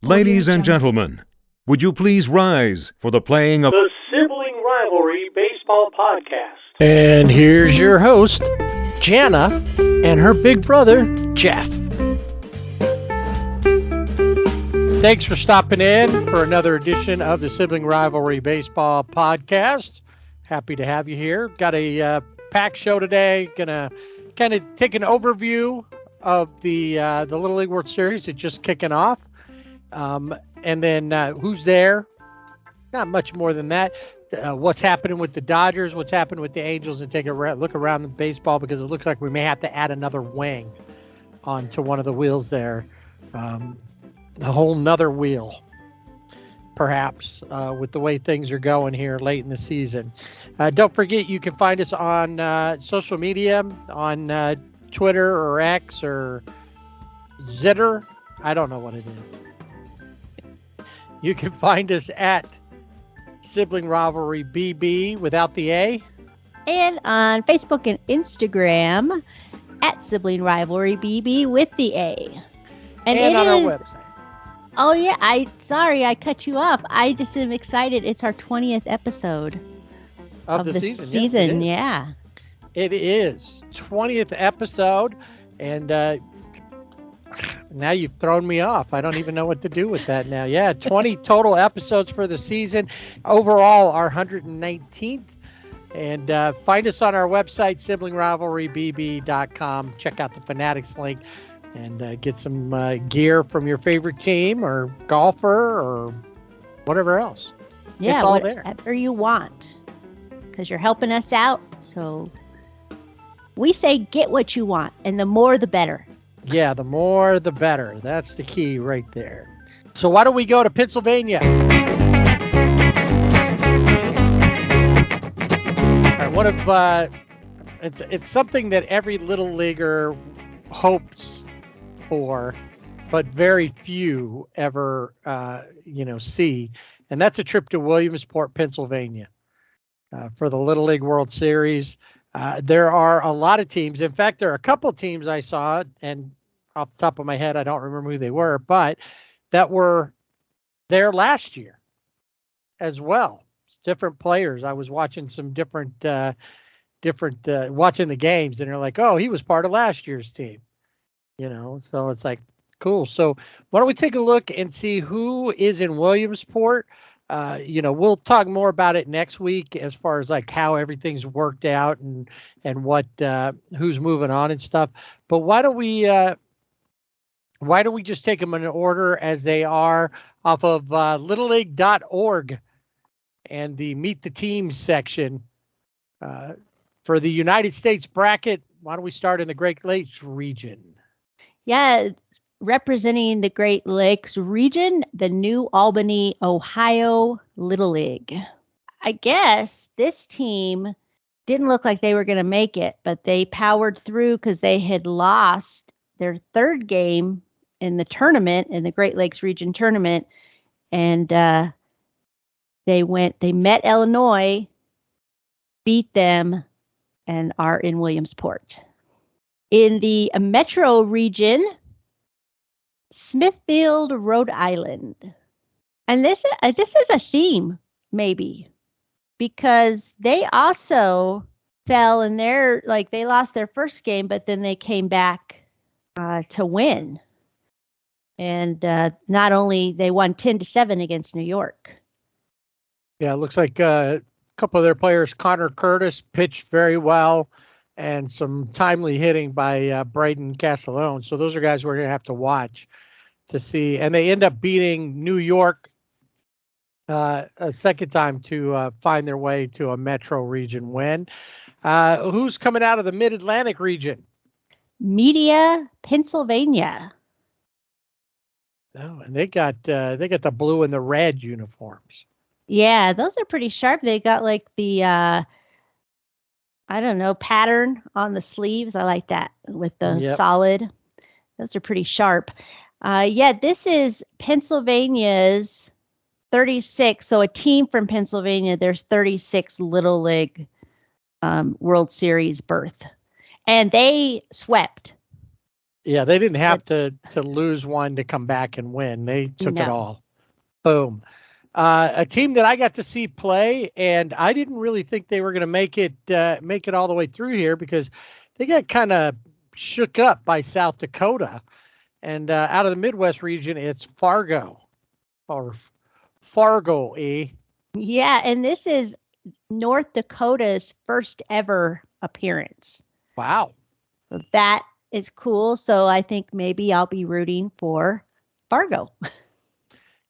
Ladies and gentlemen, would you please rise for the playing of the Sibling Rivalry Baseball Podcast. And here's your host, Jana, and her big brother, Jeff. Thanks for stopping in for another edition of the Sibling Rivalry Baseball Podcast. Happy to have you here. Got a packed show today. Gonna kind of take an overview of the Little League World Series. It's just kicking off. And then who's there? Not much more than that. What's happening with the Dodgers? What's happening with the Angels? And take a look around the baseball because it looks like we may have to add another wing onto one of the wheels there. A whole nother wheel, perhaps, with the way things are going here late in the season. Don't forget, you can find us on social media, on Twitter or X or Zitter. I don't know what it is. You can find us at Sibling Rivalry BB without the A. And on Facebook and Instagram at Sibling Rivalry BB with the A. And on our website. Oh, yeah. I cut you off. I just am excited. It's our 20th episode of the season. Yes, yeah. It is. 20th episode. And now you've thrown me off. I don't even know what to do with that now. Yeah, 20 total episodes for the season. Overall, our 119th. And find us on our website, siblingrivalrybb.com. Check out the Fanatics link and get some gear from your favorite team or golfer or whatever else. Yeah, it's all there. Whatever you want, because you're helping us out. So we say get what you want, and the more the better. Yeah, the more the better. That's the key right there. So why don't we go to Pennsylvania? All right, it's something that every little leaguer hopes for, but very few ever see, and that's a trip to Williamsport, Pennsylvania, for the Little League World Series. There are a lot of teams. In fact, there are a couple of teams I saw, and off the top of my head, I don't remember who they were, but that were there last year as well. It's different players. I was watching some different watching the games, and they're like, oh, he was part of last year's team. So it's like, cool. So why don't we take a look and see who is in Williamsport? We'll talk more about it next week as far as like how everything's worked out and what who's moving on and stuff. But why don't we just take them in order as they are off of littleleague.org and the Meet the Teams section for the United States bracket. Why don't we start in the Great Lakes region? Yeah, representing the Great Lakes region, the New Albany, Ohio Little League. I guess this team didn't look like they were going to make it, but they powered through because they had lost their third game in the tournament, in the Great Lakes region tournament. And they met Illinois, beat them, and are in Williamsport. In the Metro region, Smithfield, Rhode Island. And this is a theme, maybe, because they also fell in they lost their first game, but then they came back to win. And not only they won 10-7 against New York. Yeah, it looks like a couple of their players, Connor Curtis, pitched very well, and some timely hitting by Braden Castellone. So those are guys we're going to have to watch to see. And they end up beating New York a second time to find their way to a Metro region win. Who's coming out of the Mid-Atlantic region? Media, Pennsylvania. Oh, and they got the blue and the red uniforms. Yeah, those are pretty sharp. They got like the pattern on the sleeves. I like that with the solid. Those are pretty sharp. This is Pennsylvania's 36. So a team from Pennsylvania, there's 36 Little League World Series berth. And they swept Yeah, they didn't have to lose one to come back and win. They took it No. all. Boom. A team that I got to see play, and I didn't really think they were going to make it all the way through here because they got kind of shook up by South Dakota. And out of the Midwest region, it's Fargo or Fargo, Yeah, and this is North Dakota's first ever appearance. Wow. So that is cool. So I think maybe I'll be rooting for Fargo.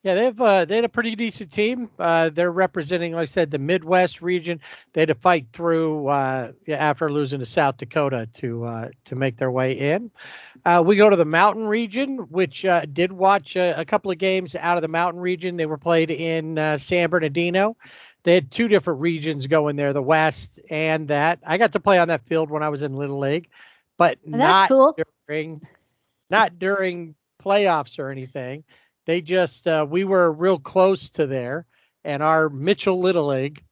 Yeah, they had a pretty decent team. They're representing, like I said, the Midwest region. They had to fight through after losing to South Dakota to make their way in. We go to the Mountain region, which did watch a couple of games out of the Mountain region. They were played in San Bernardino. They had two different regions going there, the West and that. I got to play on that field when I was in Little League, but That's cool. not during playoffs or anything. They just we were real close to there, and our Mitchell Little League,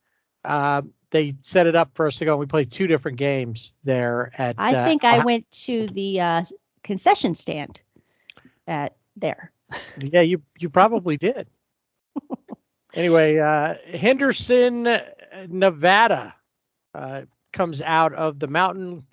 they set it up for us to go. We played two different games there at. I think I went to the concession stand at there. Yeah, you probably did. Anyway, Henderson, Nevada, comes out of the Mountain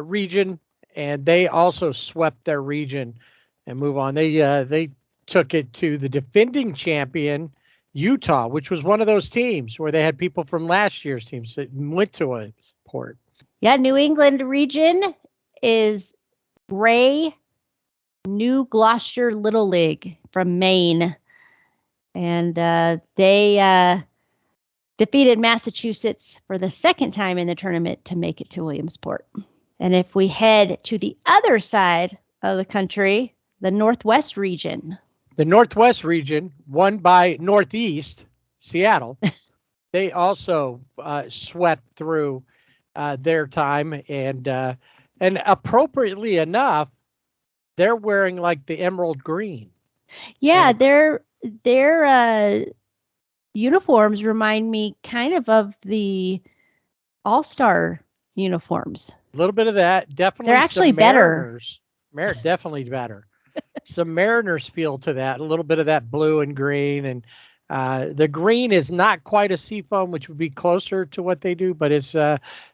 region, and they also swept their region and move on. They took it to the defending champion, Utah, which was one of those teams where they had people from last year's teams that went to Williamsport. Yeah, New England region is Gray New Gloucester Little League from Maine. And they defeated Massachusetts for the second time in the tournament to make it to Williamsport. And if we head to the other side of the country, the Northwest region. The Northwest region, won by Northeast, Seattle, they also swept through their time. And appropriately enough, they're wearing like the emerald green. Yeah, their uniforms remind me kind of the All-Star uniforms. A little bit of that. Definitely. They're actually better. Definitely better. Some Mariners feel to that. A little bit of that blue and green. And the green is not quite a seafoam, which would be closer to what they do, but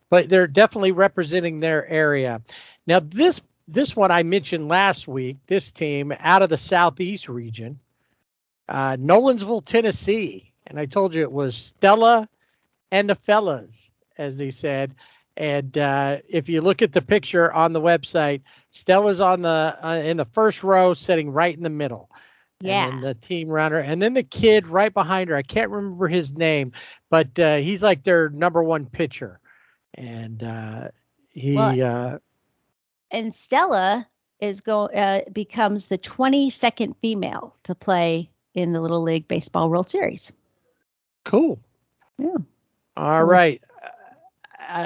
but they're definitely representing their area. Now, this one I mentioned last week, this team out of the Southeast region, Nolensville, Tennessee. And I told you it was Stella and the fellas, as they said. And if you look at the picture on the website, Stella's on in the first row, sitting right in the middle. Yeah. And then the team around her. And then the kid right behind her, I can't remember his name, but he's like their number one pitcher. And and Stella becomes the 22nd female to play in the Little League Baseball World Series. Cool. Yeah. All right.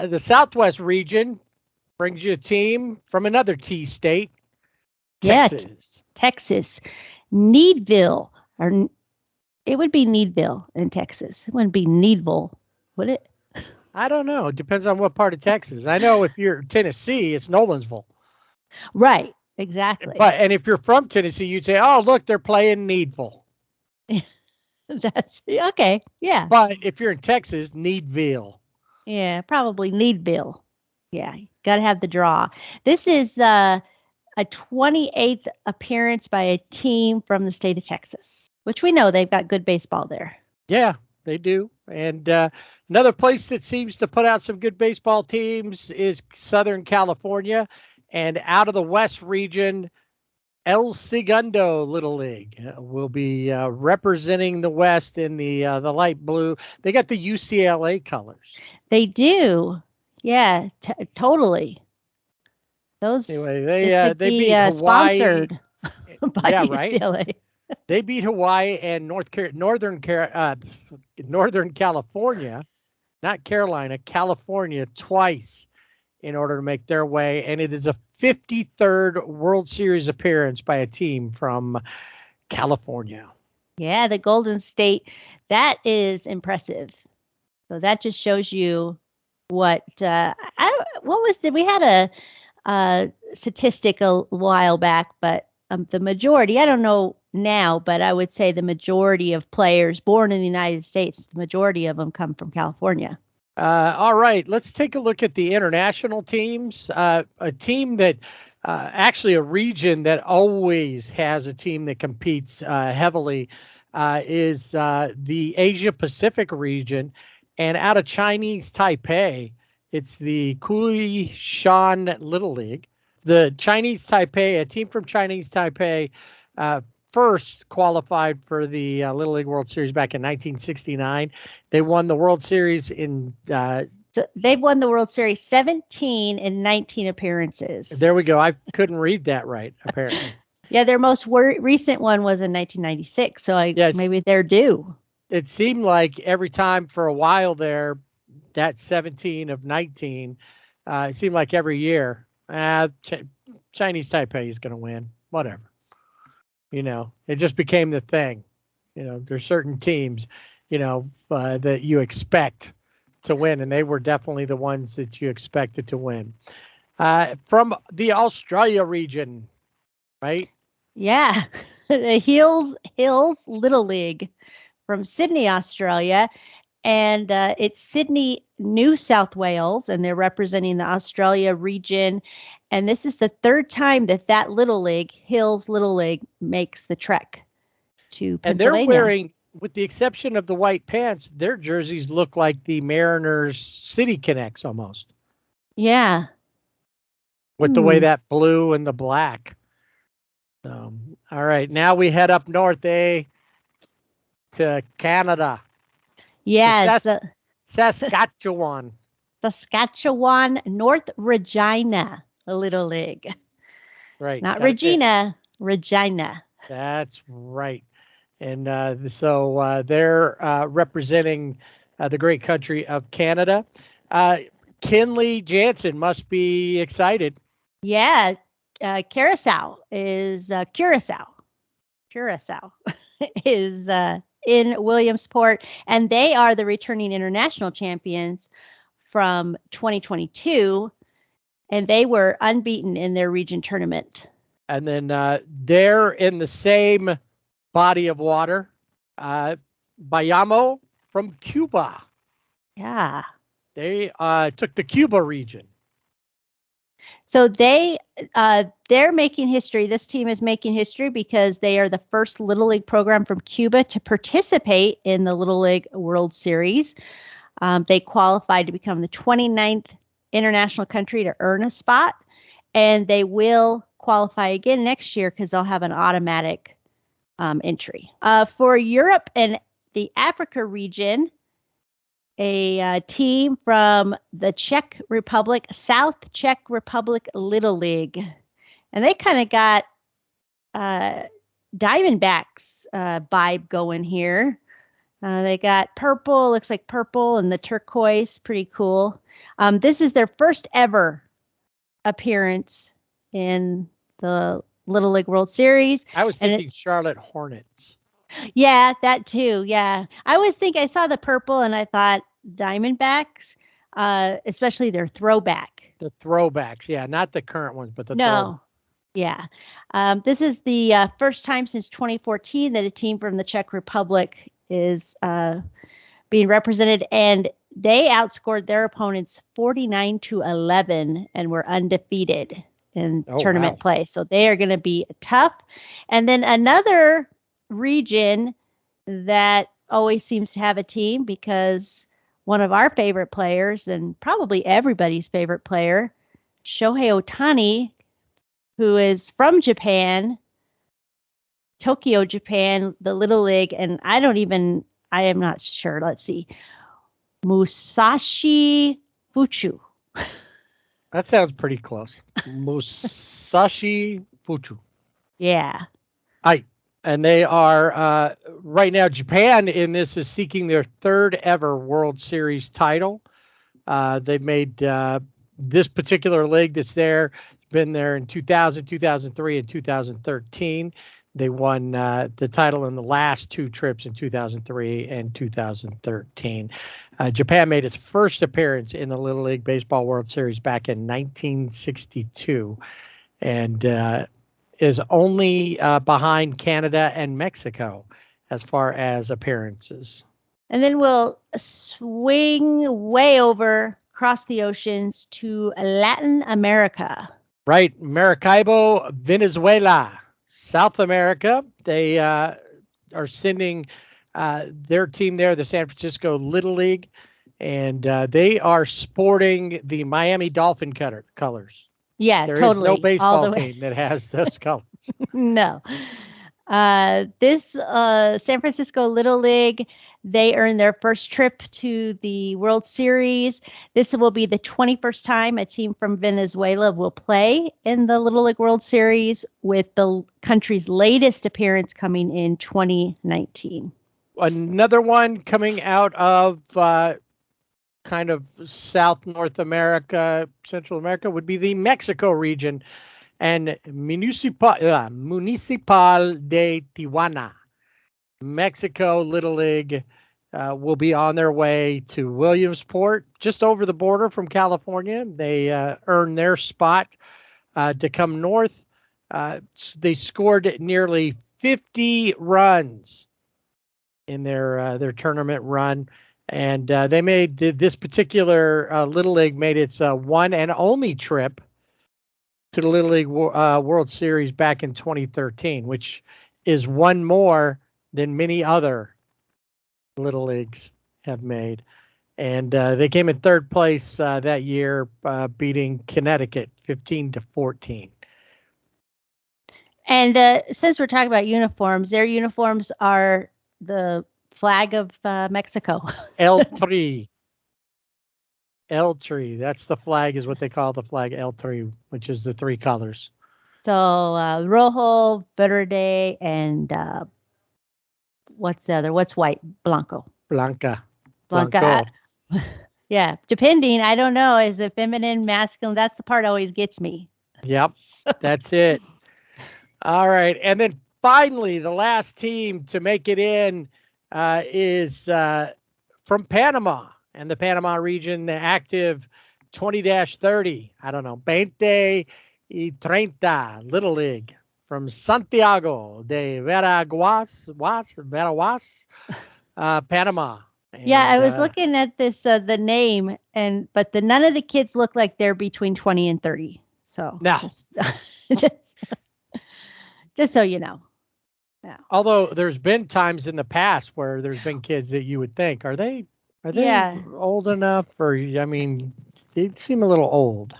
The Southwest region brings you a team from another T state, Texas. Yeah, Texas. Needville. It would be Needville in Texas. It wouldn't be Needville, would it? I don't know. It depends on what part of Texas. I know if you're Tennessee, it's Nolensville. Right. Exactly. And if you're from Tennessee, you'd say, oh, look, they're playing Needville. That's okay. Yeah. But if you're in Texas, Needville. Yeah, probably Needville. Yeah, got to have the draw. This is a 28th appearance by a team from the state of Texas, which we know they've got good baseball there. Yeah, they do. And another place that seems to put out some good baseball teams is Southern California. And out of the West region, El Segundo Little League will be representing the West in the light blue. They got the UCLA colors. They do. Yeah, totally. Those anyway, they beat Hawaii. Sponsored by UCLA. Right? They beat Hawaii and Northern California, not Carolina, California twice in order to make their way. And it is a 53rd World Series appearance by a team from California. Yeah, the Golden State. That is impressive. So that just shows you what we had statistic a while back, but the majority, I don't know now, but I would say the majority of players born in the United States, the majority of them come from California. All right, let's take a look at the international teams. A team that actually a region that always has a team that competes heavily is the Asia Pacific region. And out of Chinese Taipei, it's the Kulishan Little League. The Chinese Taipei, a team from Chinese Taipei, first qualified for the Little League World Series back in 1969. They won the World Series in... So they've won the World Series 17 in 19 appearances. There we go. I couldn't read that right, apparently. Yeah, their most recent one was in 1996, so maybe they're due. It seemed like every time for a while there, that 17 of 19, it seemed like every year, Chinese Taipei is going to win, whatever. It just became the thing. There's certain teams, that you expect to win, and they were definitely the ones that you expected to win. From the Australia region, right? Yeah, the Hills Little League from Sydney, Australia, and it's Sydney, New South Wales, and they're representing the Australia region. And this is the third time that Little League, Hills Little League, makes the trek to Pennsylvania. And they're wearing, with the exception of the white pants, their jerseys look like the Mariners City Connects almost. Yeah. With the way that blue and the black. All right, now we head up north, to Canada. Yes. Saskatchewan. Saskatchewan, North Regina Little League. Right. Not Regina, Regina. That's right. And so they're representing the great country of Canada. Kinley Jansen must be excited. Yeah. Curacao is in Williamsport, and they are the returning international champions from 2022, and they were unbeaten in their region tournament. And then they're in the same body of water, Bayamo from Cuba. Yeah. They took the Cuba region. So they're making history. This team is making history because they are the first Little League program from Cuba to participate in the Little League World Series. They qualified to become the 29th international country to earn a spot, and they will qualify again next year because they'll have an automatic entry. For Europe and the Africa region, a team from the Czech Republic, South Czech Republic Little League. And they kind of got Diamondbacks vibe going here. They got purple, looks like purple, and the turquoise, pretty cool. This is their first ever appearance in the Little League World Series. I was thinking Charlotte Hornets. Yeah, that too. Yeah. I always think I saw the purple and I thought Diamondbacks, especially their throwback. The throwbacks. Yeah. Not the current ones, but the No. Yeah. This is the first time since 2014 that a team from the Czech Republic is being represented, and they outscored their opponents 49-11 and were undefeated in tournament play. So they are going to be tough. And then another region that always seems to have a team, because one of our favorite players, and probably everybody's favorite player, Shohei Ohtani, who is from Japan, Tokyo, Japan, the Little League, and I am not sure. Let's see. Musashi Fuchu. That sounds pretty close. Musashi Fuchu. Yeah. And they are right now, Japan in this is seeking their third ever World Series title. They've made this particular league that's there, been there in 2000, 2003, and 2013. They won the title in the last two trips in 2003 and 2013. Japan made its first appearance in the Little League Baseball World Series back in 1962 and is only behind Canada and Mexico as far as appearances. And then we'll swing way over across the oceans to Latin America. Right, Maracaibo, Venezuela, South America. They are sending their team there, the San Francisco Little League, and they are sporting the Miami Dolphin colors. Yeah, there totally. There is no baseball team that has those colors. No. This San Francisco Little League, they earned their first trip to the World Series. This will be the 21st time a team from Venezuela will play in the Little League World Series, with the country's latest appearance coming in 2019. Another one coming out of kind of South North America, Central America, would be the Mexico region. And Municipal de Tijuana, Mexico Little League will be on their way to Williamsport, just over the border from California. They earned their spot to come north. They scored nearly 50 runs in their tournament run, and they made this particular Little League made its one and only trip to the Little League World Series back in 2013, which is one more than many other Little Leagues have made. And they came in third place that year, beating Connecticut 15-14. And since we're talking about uniforms, their uniforms are the flag of Mexico. El Tri. El Tri, that's the flag, is what they call the flag, El Tri, which is the three colors. So rojo, verde, and what's the other? What's white? Blanco. Blanca. Yeah, depending, I don't know, is it feminine, masculine? That's the part always gets me. Yep, that's it. All right, and then finally, the last team to make it in is from Panama. And the Panama region, the active 20-30, I don't know, 20 y 30 Little League from Santiago de Veraguas, Panama. And, yeah, I was looking at this, the name, but none of the kids look like they're between 20 and 30. So no. just so you know. Yeah. Although there's been times in the past where there's been kids that you would think, are they old enough? Or, I mean, they seem a little old.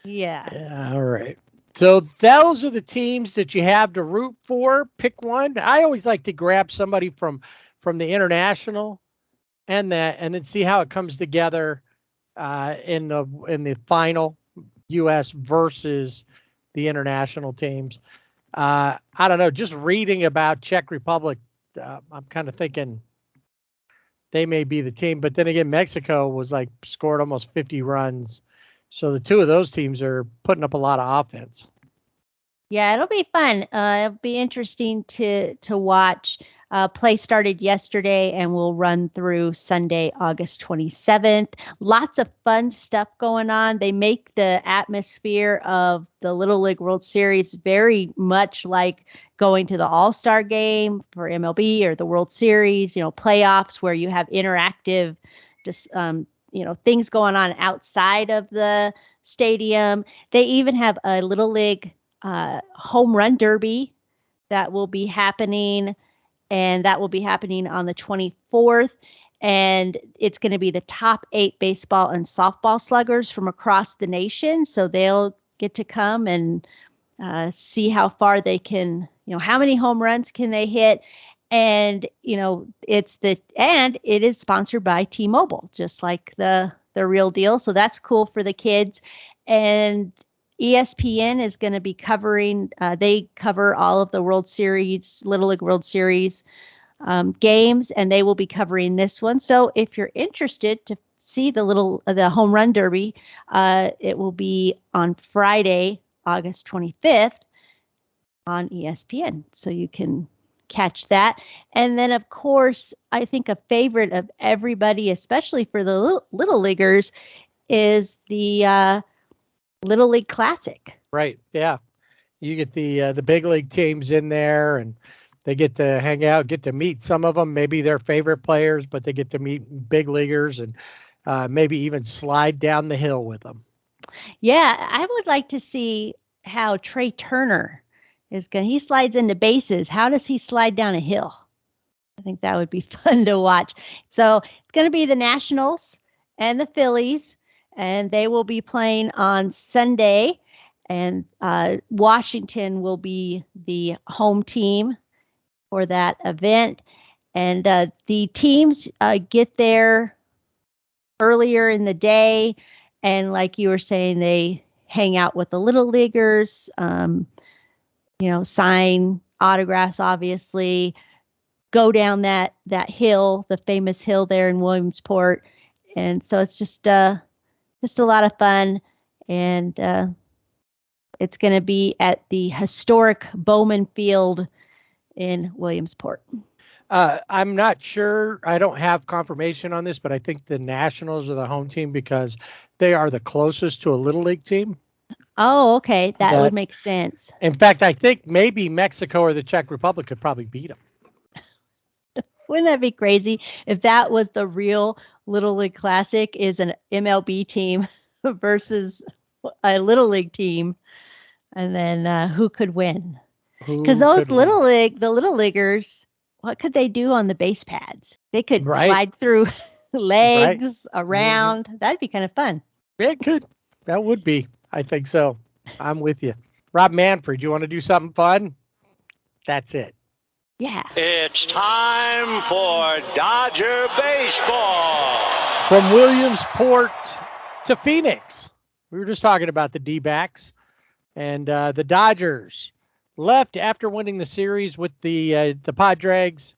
Yeah. All right. So those are the teams that you have to root for. Pick one. I always like to grab somebody from the international and then see how it comes together in the final, U.S. versus the international teams. I don't know. Just reading about Czech Republic, I'm kind of thinking they may be the team, but then again, Mexico was scored almost 50 runs. So the two of those teams are putting up a lot of offense. Yeah, it'll be fun. It'll be interesting to watch. Play started yesterday and will run through Sunday, August 27th. Lots of fun stuff going on. They make the atmosphere of the Little League World Series very much like going to the All-Star game for MLB or the World Series, playoffs where you have interactive, just, things going on outside of the stadium. They even have a Little League home run derby that will be happening. And that will be happening on the 24th. And it's going to be the top 8 baseball and softball sluggers from across the nation. So they'll get to come and see how far they can, how many home runs can they hit. And, it is sponsored by T-Mobile, just like the real deal. So that's cool for the kids. And ESPN is going to be covering, they cover all of the World Series, Little League World Series games, and they will be covering this one. So if you're interested to see the home run derby, it will be on Friday, August 25th. on ESPN. So you can catch that. And then, of course, I think a favorite of everybody, especially for the little leaguers, is the Little League Classic. Right. Yeah. You get the big league teams in there, and they get to hang out, get to meet some of them, maybe their favorite players, but they get to meet big leaguers and maybe even slide down the hill with them. Yeah, I would like to see how Trey Turner is going. He slides into bases. How does he slide down a hill? I think that would be fun to watch. So it's going to be the Nationals and the Phillies, and they will be playing on Sunday. And Washington will be the home team for that event. And the teams get there earlier in the day. And like you were saying, they hang out with the little leaguers, sign autographs, obviously, go down that hill, the famous hill there in Williamsport. And so it's just a lot of fun. And it's going to be at the historic Bowman Field in Williamsport. I'm not sure. I don't have confirmation on this, but I think the Nationals are the home team because they are the closest to a Little League team. Oh, okay. That would make sense. In fact, I think maybe Mexico or the Czech Republic could probably beat them. Wouldn't that be crazy if that was the real Little League Classic, is an MLB team versus a Little League team, and then who could win? Because those the Little Leaguers, what could they do on the base pads? They could slide through legs around. Mm-hmm. That'd be kind of fun. It could. That would be. I think so. I'm with you. Rob Manfred, you want to do something fun? That's it. Yeah. It's time for Dodger baseball. From Williamsport to Phoenix. We were just talking about the D-backs, and the Dodgers left after winning the series with the Padres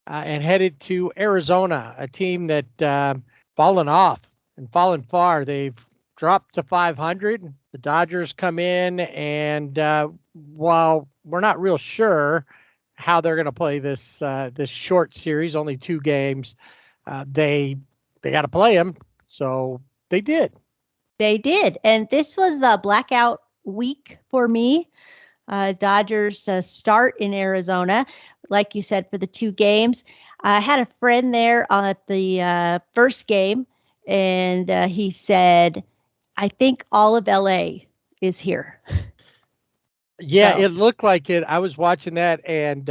and headed to Arizona, a team that fallen off and fallen far. They've dropped to 500. The Dodgers come in, and while we're not real sure how they're going to play this short series, only 2 games, they got to play them, so they did. They did, and this was a blackout week for me. Dodgers start in Arizona, like you said, for the 2 games. I had a friend there at the first game, and he said, I think all of LA is here. Yeah, so it looked like it. I was watching that, and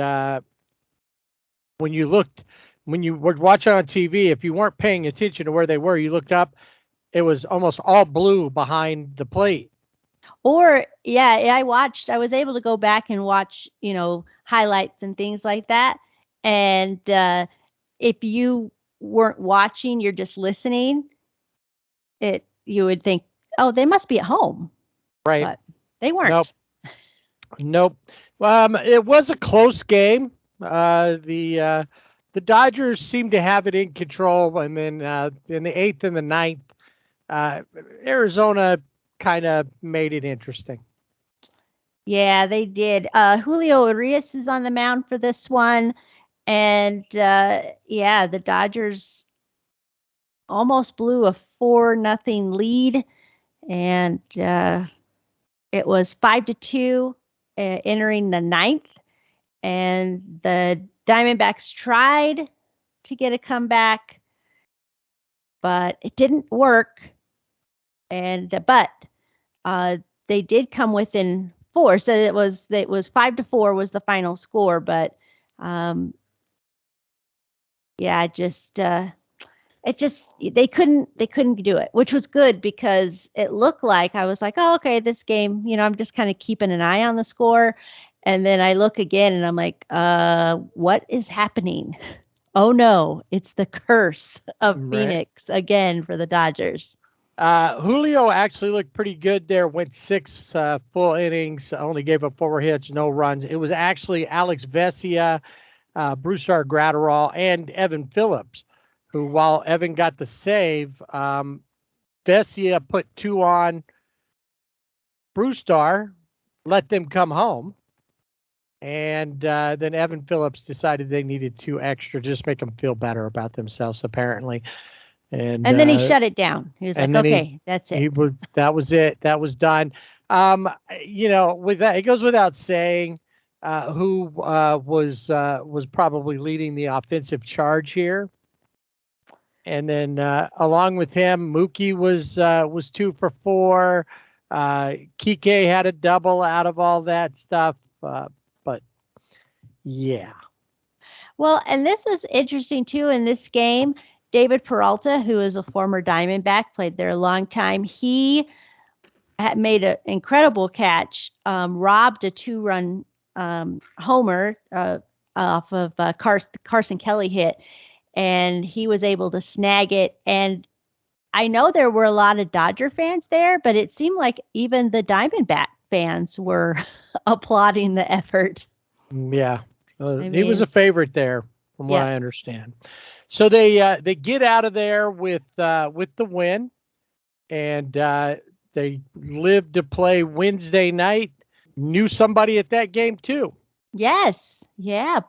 when you were watching on TV, if you weren't paying attention to where they were, you looked up, it was almost all blue behind the plate. Or, yeah, I was able to go back and watch, highlights and things like that. And if you weren't watching, you're just listening, you would think, oh, they must be at home. Right. But they weren't. Nope. It was a close game. The Dodgers seemed to have it in control. And then in the 8th and the 9th, Arizona kind of made it interesting. Yeah, they did. Julio Urias is on the mound for this one. And the Dodgers almost blew a 4-0 lead. And it was 5-2 entering the 9th. And the Diamondbacks tried to get a comeback, but it didn't work. And but they did come within 4. So it was 5-4 was the final score. But they couldn't do it, which was good because it looked like I was like, oh, okay, this game, I'm just kind of keeping an eye on the score. And then I look again and I'm like, what is happening? Oh no, it's the curse of Phoenix again for the Dodgers. Julio actually looked pretty good there, went 6 full innings, only gave up 4 hits, no runs. It was actually Alex Vesia, Brusdar Graterol, and Evan Phillips, who, while Evan got the save, Vesia put 2 on Brusdar, let them come home. And then Evan Phillips decided they needed 2 extra, just make them feel better about themselves, apparently. And then he shut it down. He was like, okay, that's it. That was it. That was done. With that, it goes without saying who was probably leading the offensive charge here. And then along with him, Mookie was 2 for 4. Kike had a double out of all that stuff. But yeah. Well, and this was interesting too in this game. David Peralta, who is a former Diamondback, played there a long time. He had made an incredible catch, robbed a 2-run homer off of Carson Kelly hit, and he was able to snag it. And I know there were a lot of Dodger fans there, but it seemed like even the Diamondback fans were applauding the effort. Yeah, he was a favorite there, from what I understand. So they get out of there with the win, and they lived to play Wednesday night. Knew somebody at that game too. Yes, yeah.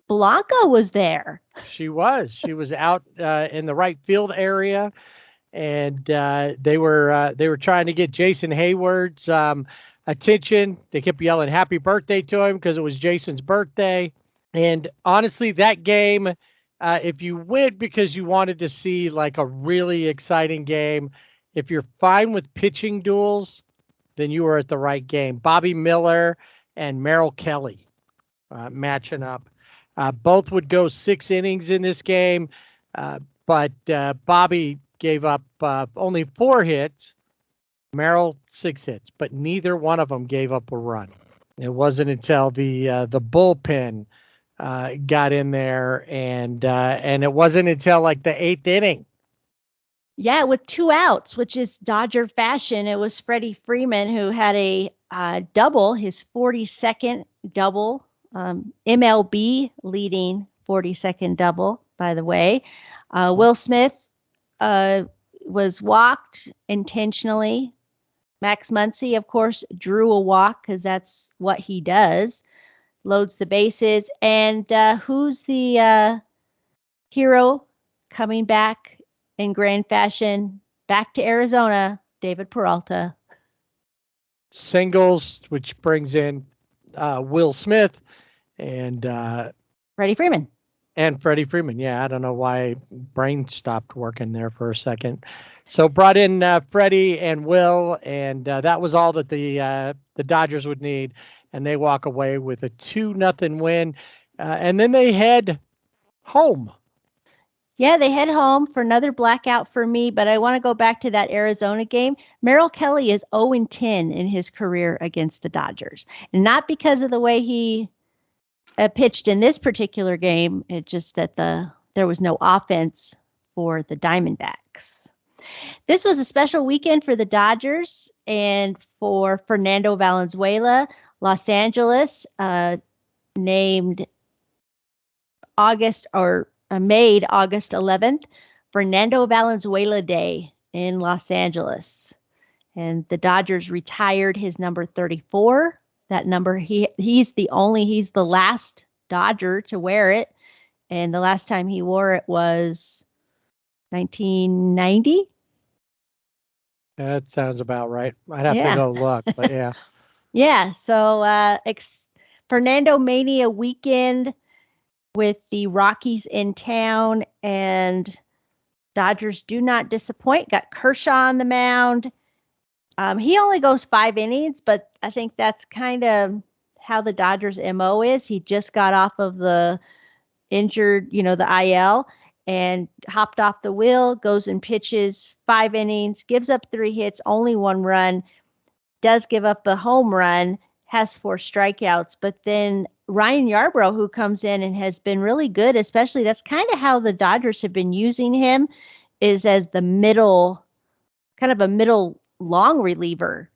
Blanca was there. She was out in the right field area, and they were trying to get Jason Hayward's attention. They kept yelling happy birthday to him because it was Jason's birthday. And honestly, that game, if you went because you wanted to see like a really exciting game, if you're fine with pitching duels, then you were at the right game. Bobby Miller and Merrill Kelly matching up. Both would go 6 innings in this game, but Bobby gave up only 4 hits. Merrill 6 hits, but neither one of them gave up a run. It wasn't until the bullpen got in there, and it wasn't until like the 8th inning. Yeah, with 2 outs, which is Dodger fashion. It was Freddie Freeman who had a double, his 42nd double, MLB leading 42nd double, by the way. Will Smith was walked intentionally. Max Muncy, of course, drew a walk because that's what he does. Loads the bases. And who's the hero coming back in grand fashion back to Arizona? David Peralta. Singles, which brings in Will Smith and Freddie Freeman. And Freddie Freeman. Yeah, I don't know why brain stopped working there for a second. So brought in Freddie and Will, and that was all that the Dodgers would need, and they walk away with a 2-0 win, and then they head home. Yeah, they head home for another blackout for me, but I want to go back to that Arizona game. Merrill Kelly is 0-10 in his career against the Dodgers, and not because of the way he pitched in this particular game. It's just that there was no offense for the Diamondbacks. This was a special weekend for the Dodgers and for Fernando Valenzuela. Los Angeles made August 11th, Fernando Valenzuela Day in Los Angeles. And the Dodgers retired his number 34. That number, he's the last Dodger to wear it. And the last time he wore it was 1990. That sounds about right. I'd have to go look, but yeah. Yeah. So Fernando Mania weekend with the Rockies in town, and Dodgers do not disappoint. Got Kershaw on the mound. He only goes 5 innings, but I think that's kind of how the Dodgers' MO is. He just got off of the injured, the IL, and hopped off the wheel, goes and pitches 5 innings, gives up 3 hits, only 1 run, does give up a home run, has 4 strikeouts. But then Ryan Yarbrough, who comes in and has been really good, especially that's kind of how the Dodgers have been using him, is as the middle long reliever,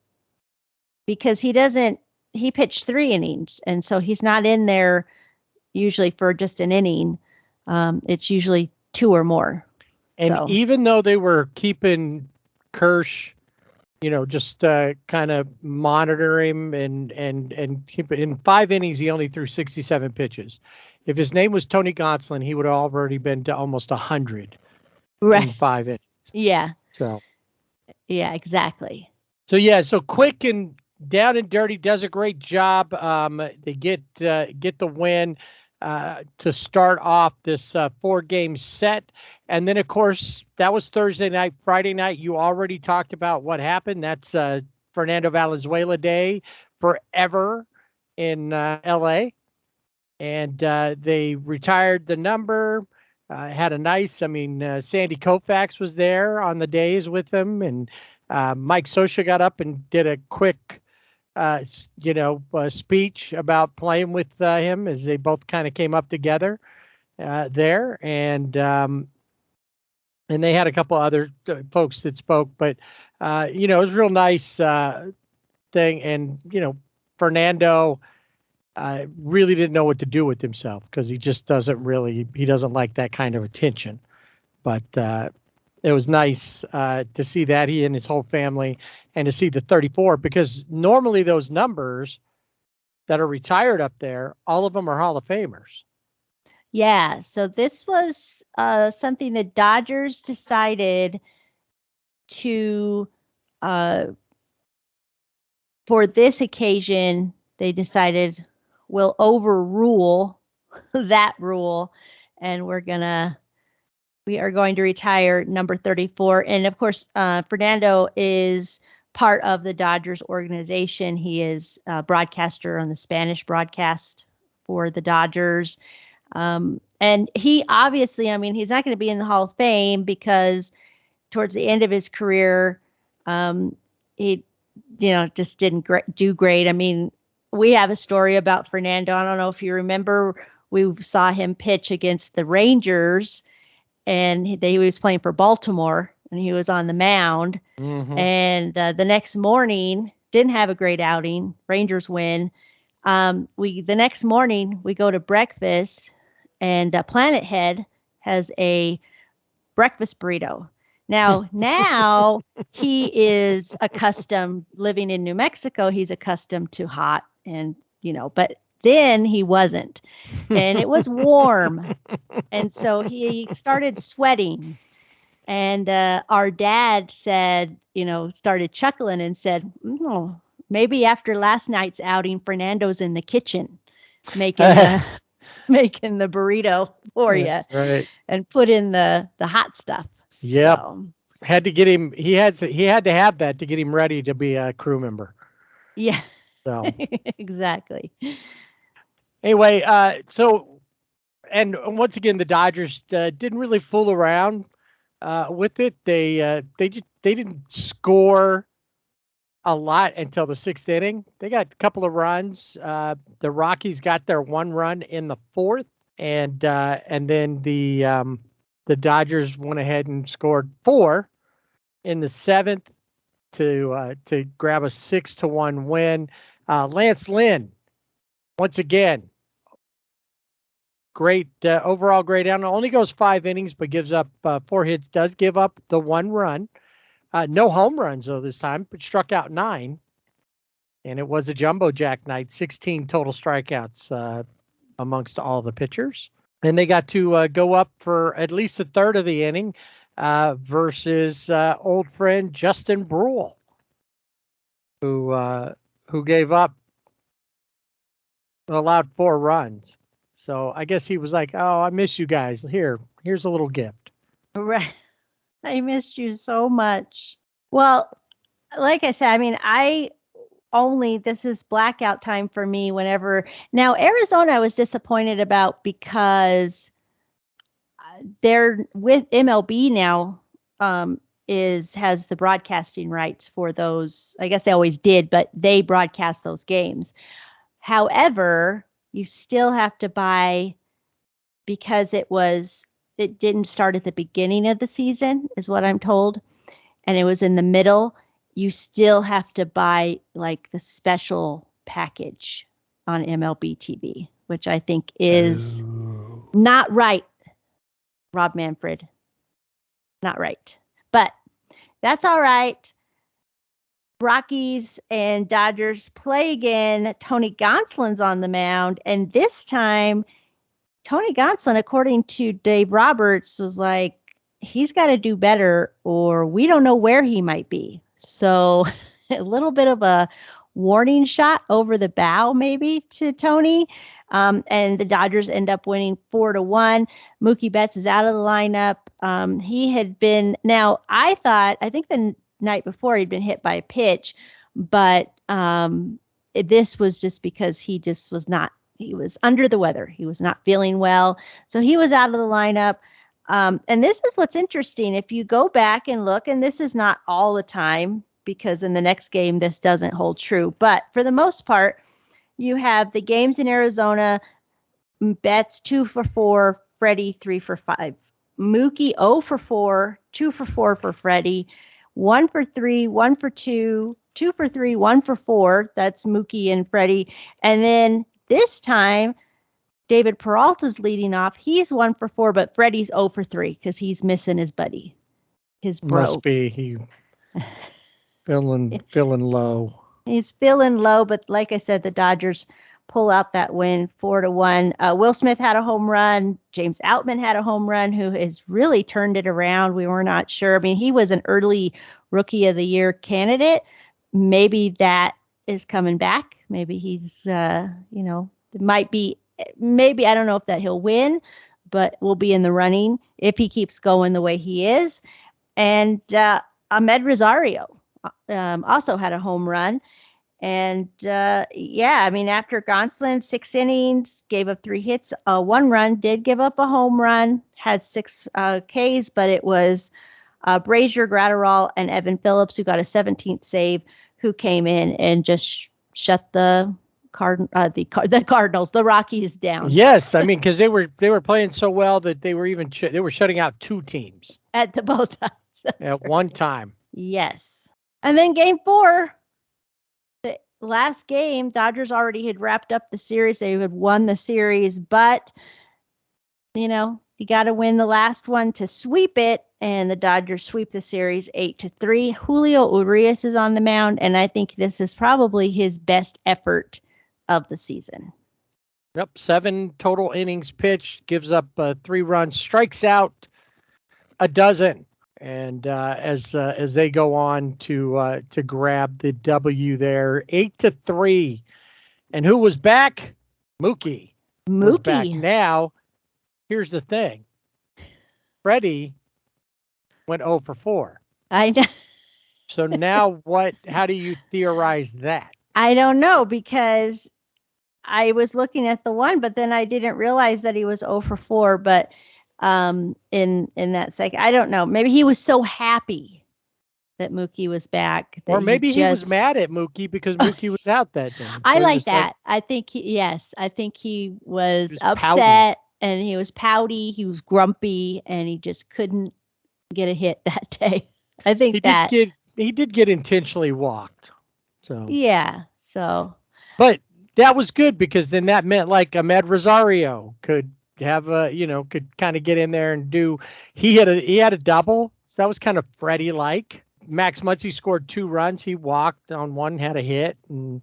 because he pitched 3 innings. And so he's not in there usually for just an inning. It's usually 2 or more. And even though they were keeping Kersh just kind of monitor him and keep it. In 5 innings, he only threw 67 pitches. If his name was Tony Gonsolin, he would have already been to almost 100 in 5 innings. Yeah. So. Yeah, exactly. So quick and down and dirty, does a great job. They get the win to start off this 4-game set. And then, of course, that was Thursday night. Friday night, you already talked about what happened. That's Fernando Valenzuela Day forever in L.A. And they retired the number. Had a nice, Sandy Koufax was there on the days with them. And Mike Scioscia got up and did a quick speech about playing with him as they both kind of came up together there. And they had a couple other folks that spoke, but, it was a real nice thing. And, Fernando really didn't know what to do with himself because he just doesn't like that kind of attention. But it was nice to see that, he and his whole family, and to see the 34, because normally those numbers that are retired up there, all of them are Hall of Famers. Yeah, so this was something the Dodgers decided to, for this occasion, they decided we'll overrule that rule, and we are going to retire number 34. And of course, Fernando is part of the Dodgers organization. He is a broadcaster on the Spanish broadcast for the Dodgers. And he obviously, he's not going to be in the Hall of Fame because towards the end of his career, he, just didn't do great. We have a story about Fernando. I don't know if you remember, we saw him pitch against the Rangers, and he was playing for Baltimore, and he was on the mound. Mm-hmm. And the next morning, didn't have a great outing. Rangers win. The next morning, we go to breakfast, and Planet Head has a breakfast burrito. Now he is accustomed, living in New Mexico, he's accustomed to hot, and, but then he wasn't, and it was warm. And so he started sweating, and our dad said, started chuckling and said, maybe after last night's outing, Fernando's in the kitchen making the burrito for you, right, and put in the hot stuff. Yep. So, had to get him. He had to have that to get him ready to be a crew member. Yeah. So exactly. Anyway, and once again, the Dodgers didn't really fool around with it. They didn't score a lot until the 6th inning. They got a couple of runs. The Rockies got their 1 run in the 4th, and then the Dodgers went ahead and scored 4 in the 7th to grab a 6-1 win. Lance Lynn, once again, great overall grade down. Only goes 5 innings, but gives up 4 hits. Does give up the 1 run. No home runs though this time, but struck out 9. And it was a jumbo jack night. 16 total strikeouts amongst all the pitchers. And they got to go up for at least a third of the inning versus old friend Justin Brule, who gave up, allowed 4 runs. So I guess he was like, "Oh, I miss you guys. Here's a little gift." Right. I missed you so much. Well, like I said, this is blackout time for me whenever. Now, Arizona I was disappointed about because they're with MLB now, has the broadcasting rights for those. I guess they always did, but they broadcast those games. However, you still have to buy, because it didn't start at the beginning of the season, is what I'm told, and it was in the middle. You still have to buy like the special package on MLB TV, which I think is not right, Rob Manfred. Not right. But that's all right. Rockies and Dodgers play again. Tony Gonsolin's on the mound, and this time Tony Gonsolin, according to Dave Roberts, was like, he's got to do better or we don't know where he might be. So a little bit of a warning shot over the bow maybe to Tony. And the Dodgers end up winning 4-1. Mookie Betts is out of the lineup. He had been, now I think the night before he'd been hit by a pitch, but this was just because he just was not, he was under the weather. He was not feeling well. So he was out of the lineup. And this is what's interesting. If you go back and look, and this is not all the time, because in the next game, this doesn't hold true. But for the most part, you have the games in Arizona, Betts 2 for 4, Freddie 3 for 5. Mookie 0 for 4, 2 for 4 for Freddie, 1 for 3, 1 for 2, 2 for 3, 1 for 4. That's Mookie and Freddie. And then this time, David Peralta's leading off. He's 1 for 4, but Freddie's 0 for 3 because he's missing his buddy, his bro. Must be he feeling low. He's feeling low, but like I said, the Dodgers pull out that win 4-1. Will Smith had a home run. James Outman had a home run, who has really turned it around. We were not sure. I mean, he was an early Rookie of the Year candidate. Maybe that is coming back. Maybe he's, it might be. Maybe, I don't know if that he'll win, but we'll be in the running if he keeps going the way he is. And Ahmed Rosario also had a home run. And after Gonsolin, 6 innings, gave up 3 hits, 1 run, did give up a home run, had 6 Ks, but it was Brazier, Gratterall, and Evan Phillips, who got a 17th save, who came in and just shut the Cardinals, the Rockies down. Yes, I mean, because they were playing so well that they were even they were shutting out 2 teams at the both times at one time. Yes, and then Game 4, the last game, Dodgers already had wrapped up the series. They had won the series, but you got to win the last one to sweep it, and the Dodgers sweep the series 8-3. Julio Urias is on the mound, and I think this is probably his best effort of the season. Yep, 7 total innings pitched, gives up 3 runs, strikes out a dozen, and as they go on to grab the W there, 8-3. And who was back? Mookie. Was back. Now, here's the thing: Freddie went 0 for 4. I know. So now what? How do you theorize that? I don't know, because I was looking at the one, but then I didn't realize that he was 0 for 4. But in that second, I don't know. Maybe he was so happy that Mookie was back. Or maybe he was mad at Mookie because Mookie was out that day. So I like that. I think he was upset, and he was pouty. He was grumpy, and he just couldn't get a hit that day. I think he did get intentionally walked. So yeah. So, but that was good, because then that meant like Ahmed Rosario could have could kind of get in there and do. He had a double. So that was kind of Freddie like. Max Muncy scored 2 runs. He walked on 1, had a hit, and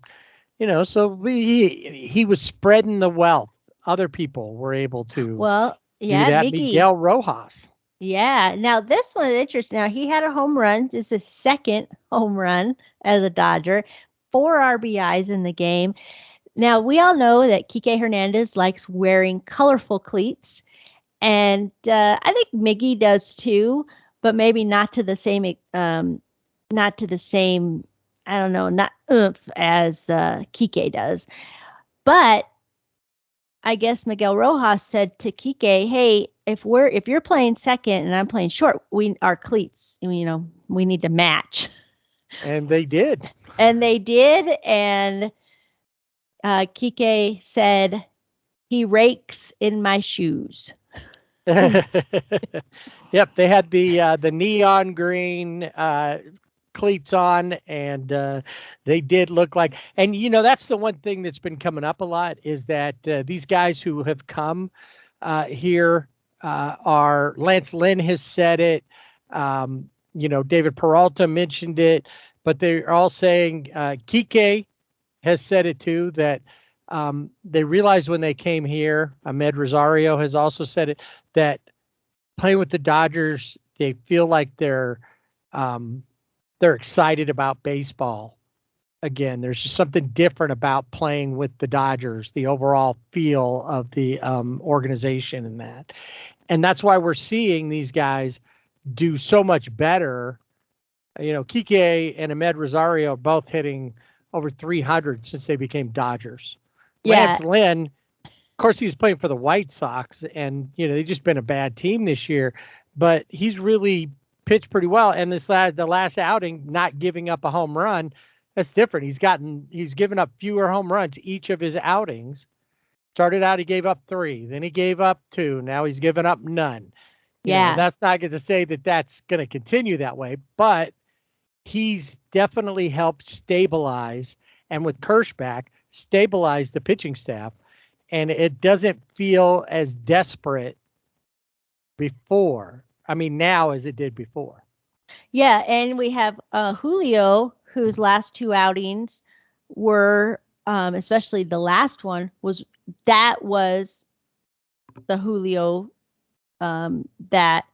so he was spreading the wealth. Other people were able to. Well, yeah, do that. Mickey. Miguel Rojas. Yeah. Now this one is interesting. Now he had a home run. This is his second home run as a Dodger. 4 RBIs in the game. Now we all know that Kike Hernandez likes wearing colorful cleats, and I think Miggy does too, but maybe not to the same. I don't know, not oomph as Kike does, but I guess Miguel Rojas said to Kike, "Hey, if you're playing second and I'm playing short, our cleats, we need to match." And they did. And Kike said, "He rakes in my shoes." Yep, they had the neon green cleats on, and they did look like. And that's the one thing that's been coming up a lot, is that these guys who have come here are. Lance Lynn has said it. David Peralta mentioned it. but they're all saying Kike has said it too, that they realized when they came here. Ahmed Rosario has also said it, that playing with the Dodgers, they feel like they're excited about baseball again. There's just something different about playing with the Dodgers, the overall feel of the organization and that. And that's why we're seeing these guys do so much better. You know, Kike and Ahmed Rosario are both hitting over 300 since they became Dodgers. Yeah. Lance Lynn, of course, he's playing for the White Sox, and, you know, they've just been a bad team this year, but he's really pitched pretty well. And the last outing, not giving up a home run, that's different. He's given up fewer home runs each of his outings. Started out, he gave up 3, then he gave up 2. Now he's given up none. You know, that's not going to say that that's going to continue that way, but he's definitely helped stabilize, and with Kirsch back, stabilize the pitching staff. And it doesn't feel as desperate now as it did before. Yeah, and we have Julio, whose last 2 outings were, especially the last one, was the Julio that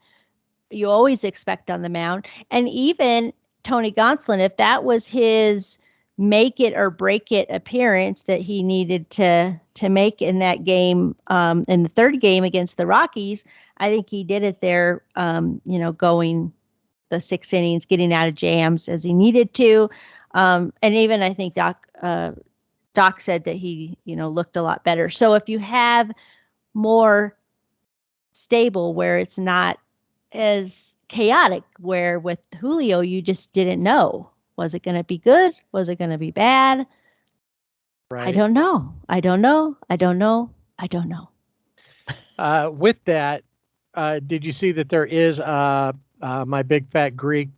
you always expect on the mound. And even Tony Gonsolin, if that was his make it or break it appearance that he needed to make in that game, in the third game against the Rockies, I think he did it there, going the 6 innings, getting out of jams as he needed to. And even I think Doc said that he, looked a lot better. So if you have more stable, where it's not as chaotic, where with Julio, you just didn't know, was it going to be good? Was it going to be bad? Right. I don't know. With that, did you see that there is My Big Fat Greek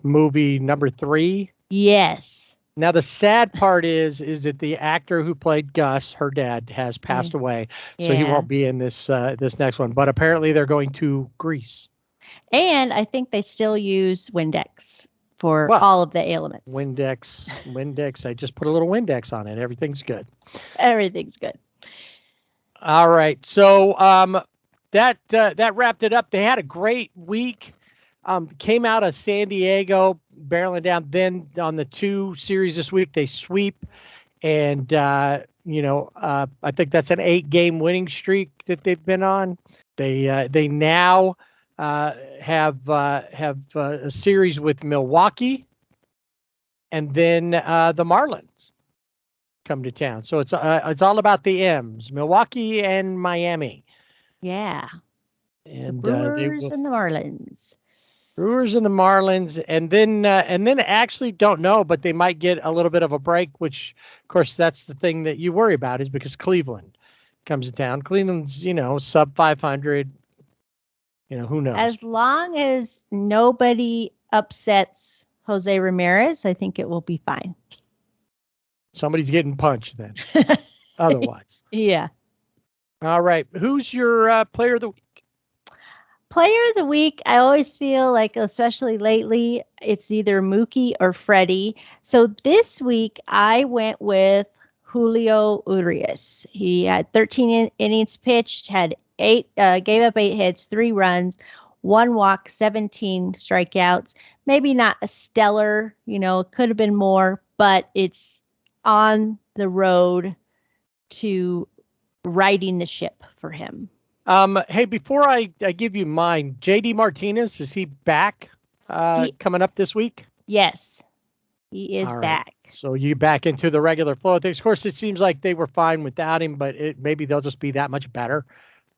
movie number 3? Yes. Now the sad part is that the actor who played Gus, her dad, has passed away, so he won't be in this next one. But apparently they're going to Greece. And I think they still use Windex for all of the ailments. Windex. I just put a little Windex on it. Everything's good. Everything's good. All right. So that wrapped it up. They had a great week. Came out of San Diego, barreling down. Then on the 2 series this week, they sweep. And, I think that's an 8-game winning streak that they've been on. They now have a series with Milwaukee, and then the Marlins come to town. So it's all about the M's, Milwaukee and Miami. Yeah. And the Brewers and the Marlins. Brewers and the Marlins, and then actually don't know, but they might get a little bit of a break, which, of course, that's the thing that you worry about, is because Cleveland comes to town. Cleveland's, sub 500. Who knows? As long as nobody upsets Jose Ramirez, I think it will be fine. Somebody's getting punched then. Otherwise. Yeah. All right. Who's your player of the week? Player of the week, I always feel like, especially lately, it's either Mookie or Freddie. So this week, I went with Julio Urias. He had 13 innings pitched, had gave up 8 hits, 3 runs, 1 walk, 17 strikeouts. Maybe not a stellar, could have been more, but it's on the road to righting the ship for him. Hey, before I give you mine, JD Martinez, is he back coming up this week? Yes, he is back. So you back into the regular flow of things. Of course, it seems like they were fine without him, but maybe they'll just be that much better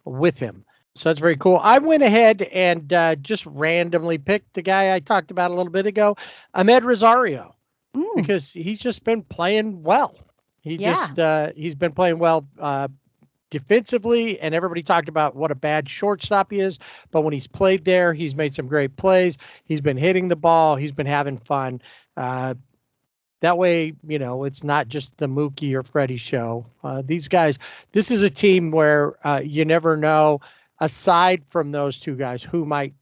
with him. So that's very cool. I went ahead and just randomly picked the guy I talked about a little bit ago, Ahmed Rosario, because he's just been playing well. He's been playing well defensively, and everybody talked about what a bad shortstop he is. But when he's played there, he's made some great plays. He's been hitting the ball. He's been having fun. That way, it's not just the Mookie or Freddie show. These guys, this is a team where you never know, aside from those 2 guys, who might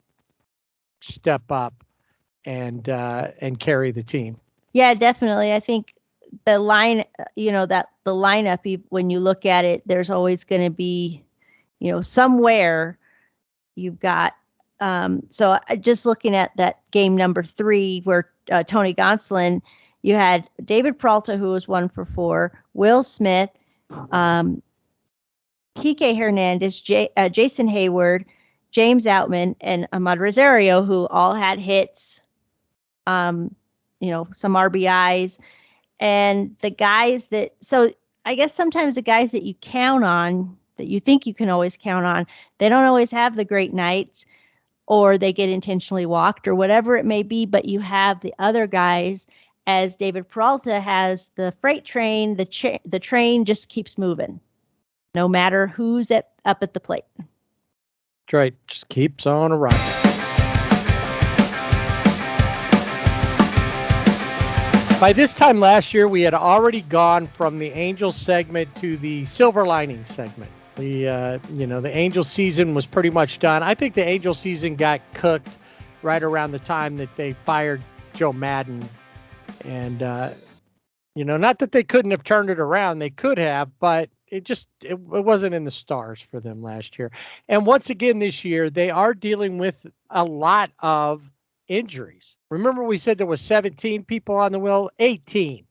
step up and carry the team. Yeah, definitely. I think the line, that the lineup, when you look at it, there's always going to be, somewhere you've got. So just looking at that game number 3 where Tony Gonsolin, you had David Peralta, who was 1 for 4, Will Smith, Kike Hernandez, Jason Hayward, James Outman, and Ahmad Rosario, who all had hits, some RBIs. And the guys so I guess sometimes the guys that you count on, that you think you can always count on, they don't always have the great nights, or they get intentionally walked, or whatever it may be. But you have the other guys, as David Peralta has the freight train, the train just keeps moving, no matter who's up at the plate. That's right. Just keeps on arriving. By this time last year, we had already gone from the Angels segment to the Silver Lining segment. The Angels season was pretty much done. I think the Angels season got cooked right around the time that they fired Joe Madden. And, not that they couldn't have turned it around. They could have, but it wasn't in the stars for them last year. And once again this year, they are dealing with a lot of injuries. Remember, we said there was 17 people on the wheel, 18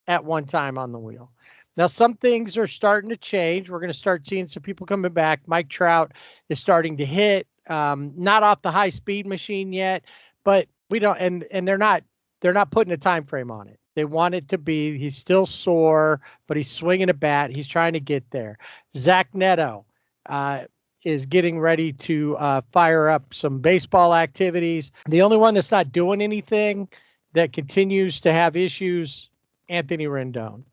at one time on the wheel. Now, some things are starting to change. We're going to start seeing some people coming back. Mike Trout is starting to hit, not off the high speed machine yet, but we don't, and they're not putting a time frame on it. They want it to be, he's still sore, but he's swinging a bat. He's trying to get there. Zach Neto is getting ready to fire up some baseball activities. The only one that's not doing anything, that continues to have issues, Anthony Rendon.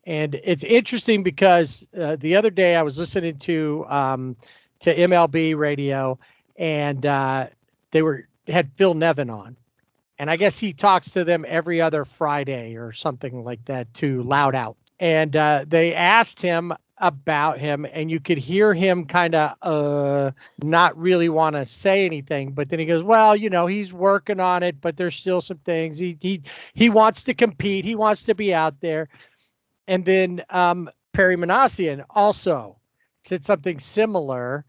And it's interesting because the other day I was listening to MLB radio, and they had Phil Nevin on. And I guess he talks to them every other Friday or something like that, to Loud Out. And they asked him about him, and you could hear him kind of not really want to say anything. But then he goes, well, he's working on it, but there's still some things. He wants to compete. He wants to be out there. And then Perry Manassian also said something similar.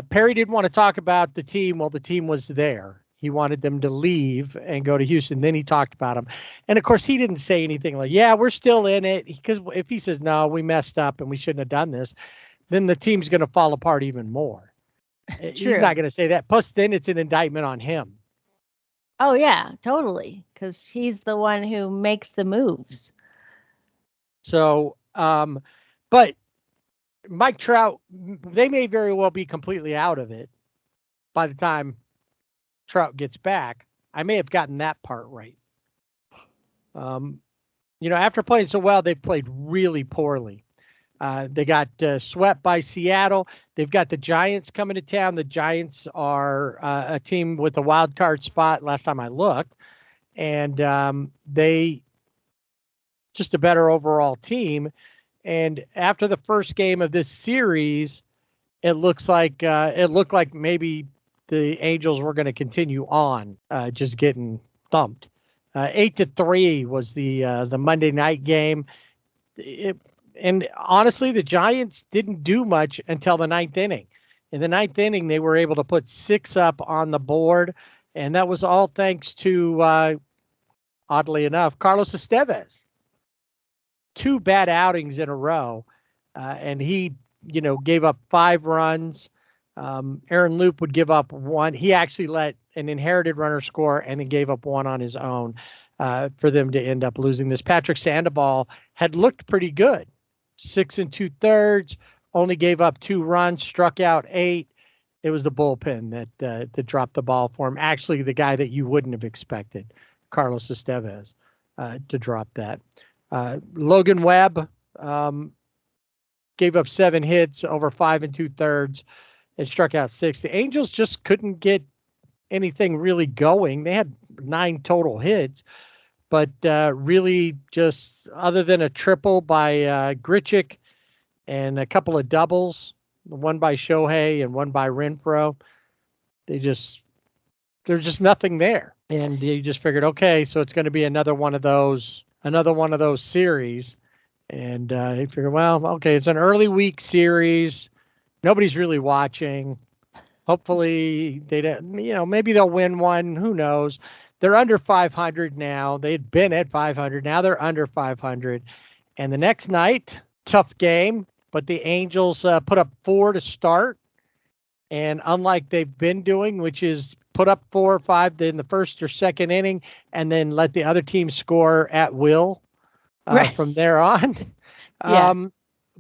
Perry didn't want to talk about the team while the team was there. He wanted them to leave and go to Houston. Then he talked about them. And, of course, he didn't say anything like, yeah, we're still in it. Because if he says, no, we messed up and we shouldn't have done this, then the team's going to fall apart even more. True. He's not going to say that. Plus, then it's an indictment on him. Oh, yeah, totally. Because he's the one who makes the moves. So, but Mike Trout, they may very well be completely out of it by the time Trout gets back. I may have gotten that part right. After playing so well, they've played really poorly. They got swept by Seattle. They've got the Giants coming to town. The Giants are a team with a wild card spot last time I looked. And they just a better overall team. And after the first game of this series, it looked like maybe the Angels were going to continue on, just getting thumped. 8-3 was the Monday night game. And honestly, the Giants didn't do much until the ninth inning. In the ninth inning, they were able to put 6 up on the board, and that was all thanks to, oddly enough, Carlos Estevez. 2 bad outings in a row, and he, gave up 5 runs. Aaron Loop would give up 1. He actually let an inherited runner score and then gave up 1 on his own for them to end up losing this. Patrick Sandoval had looked pretty good. 6 2/3, only gave up 2 runs, struck out 8. It was the bullpen that dropped the ball for him. Actually, the guy that you wouldn't have expected, Carlos Estevez, to drop that. Logan Webb gave up 7 hits over 5 2/3 and struck out 6. The Angels just couldn't get anything really going. They had 9 total hits, but really just other than a triple by Grichuk and a couple of doubles, one by Shohei and one by Renfroe, there's just nothing there. And you just figured, okay, so it's going to be another one of those series. And you figure, well, okay, it's an early week series. Nobody's really watching. Hopefully they don't, maybe they'll win one. Who knows? They're under 500 now. They'd been at 500. Now they're under 500. And the next night, tough game, but the Angels put up 4 to start. And unlike they've been doing, which is put up 4 or 5 in the first or second inning and then let the other team score at will from there on. Yeah.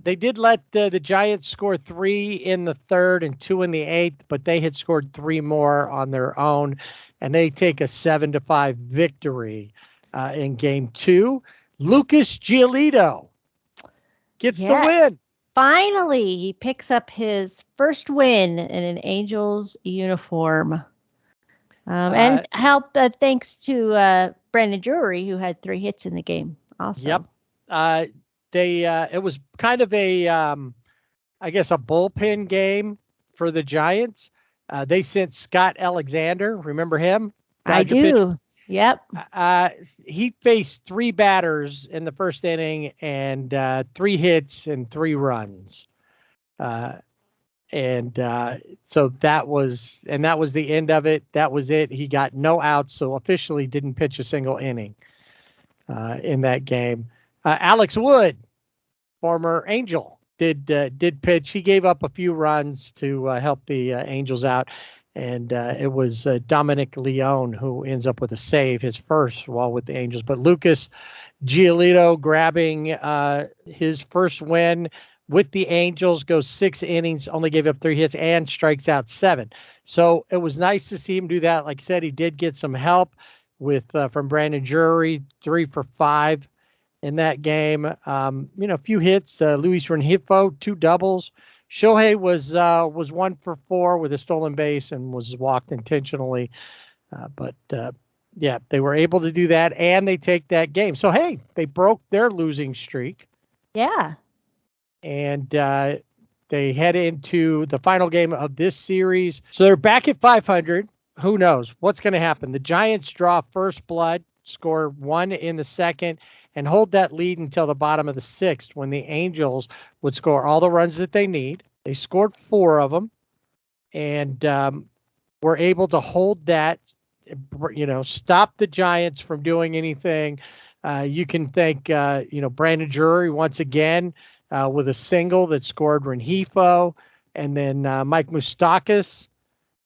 They did let the Giants score 3 in the third and 2 in the eighth, but they had scored 3 more on their own, and they take a 7-5 victory in Game 2. Lucas Giolito gets the win. Finally, he picks up his first win in an Angels uniform. And help thanks to Brandon Drury, who had 3 hits in the game also. Yep. It was kind of a, I guess, a bullpen game for the Giants. They sent Scott Alexander. Remember him? I do. Pitcher. Yep. He faced 3 batters in the first inning and 3 hits and 3 runs. So that was the end of it. That was it. He got no outs, so officially didn't pitch a single inning in that game. Alex Wood, former Angel, did pitch. He gave up a few runs to help the Angels out, and it was Dominic Leone who ends up with a save, his first while with the Angels. But Lucas Giolito grabbing his first win with the Angels, goes 6 innings, only gave up 3 hits and strikes out 7. So it was nice to see him do that. Like I said, he did get some help with from Brandon Drury, 3 for 5 in that game. A few hits. Luis Rengifo, 2 doubles. Shohei was 1 for 4 with a stolen base and was walked intentionally. But they were able to do that, and they take that game. So, hey, they broke their losing streak. Yeah. And they head into the final game of this series. So they're back at 500. Who knows what's going to happen? The Giants draw first blood, score 1 in the second, and hold that lead until the bottom of the 6th, when the Angels would score all the runs that they need. They scored 4 of them, and were able to hold that, stop the Giants from doing anything. You can thank, Brandon Drury once again with a single that scored Rengifo, and then Mike Moustakas.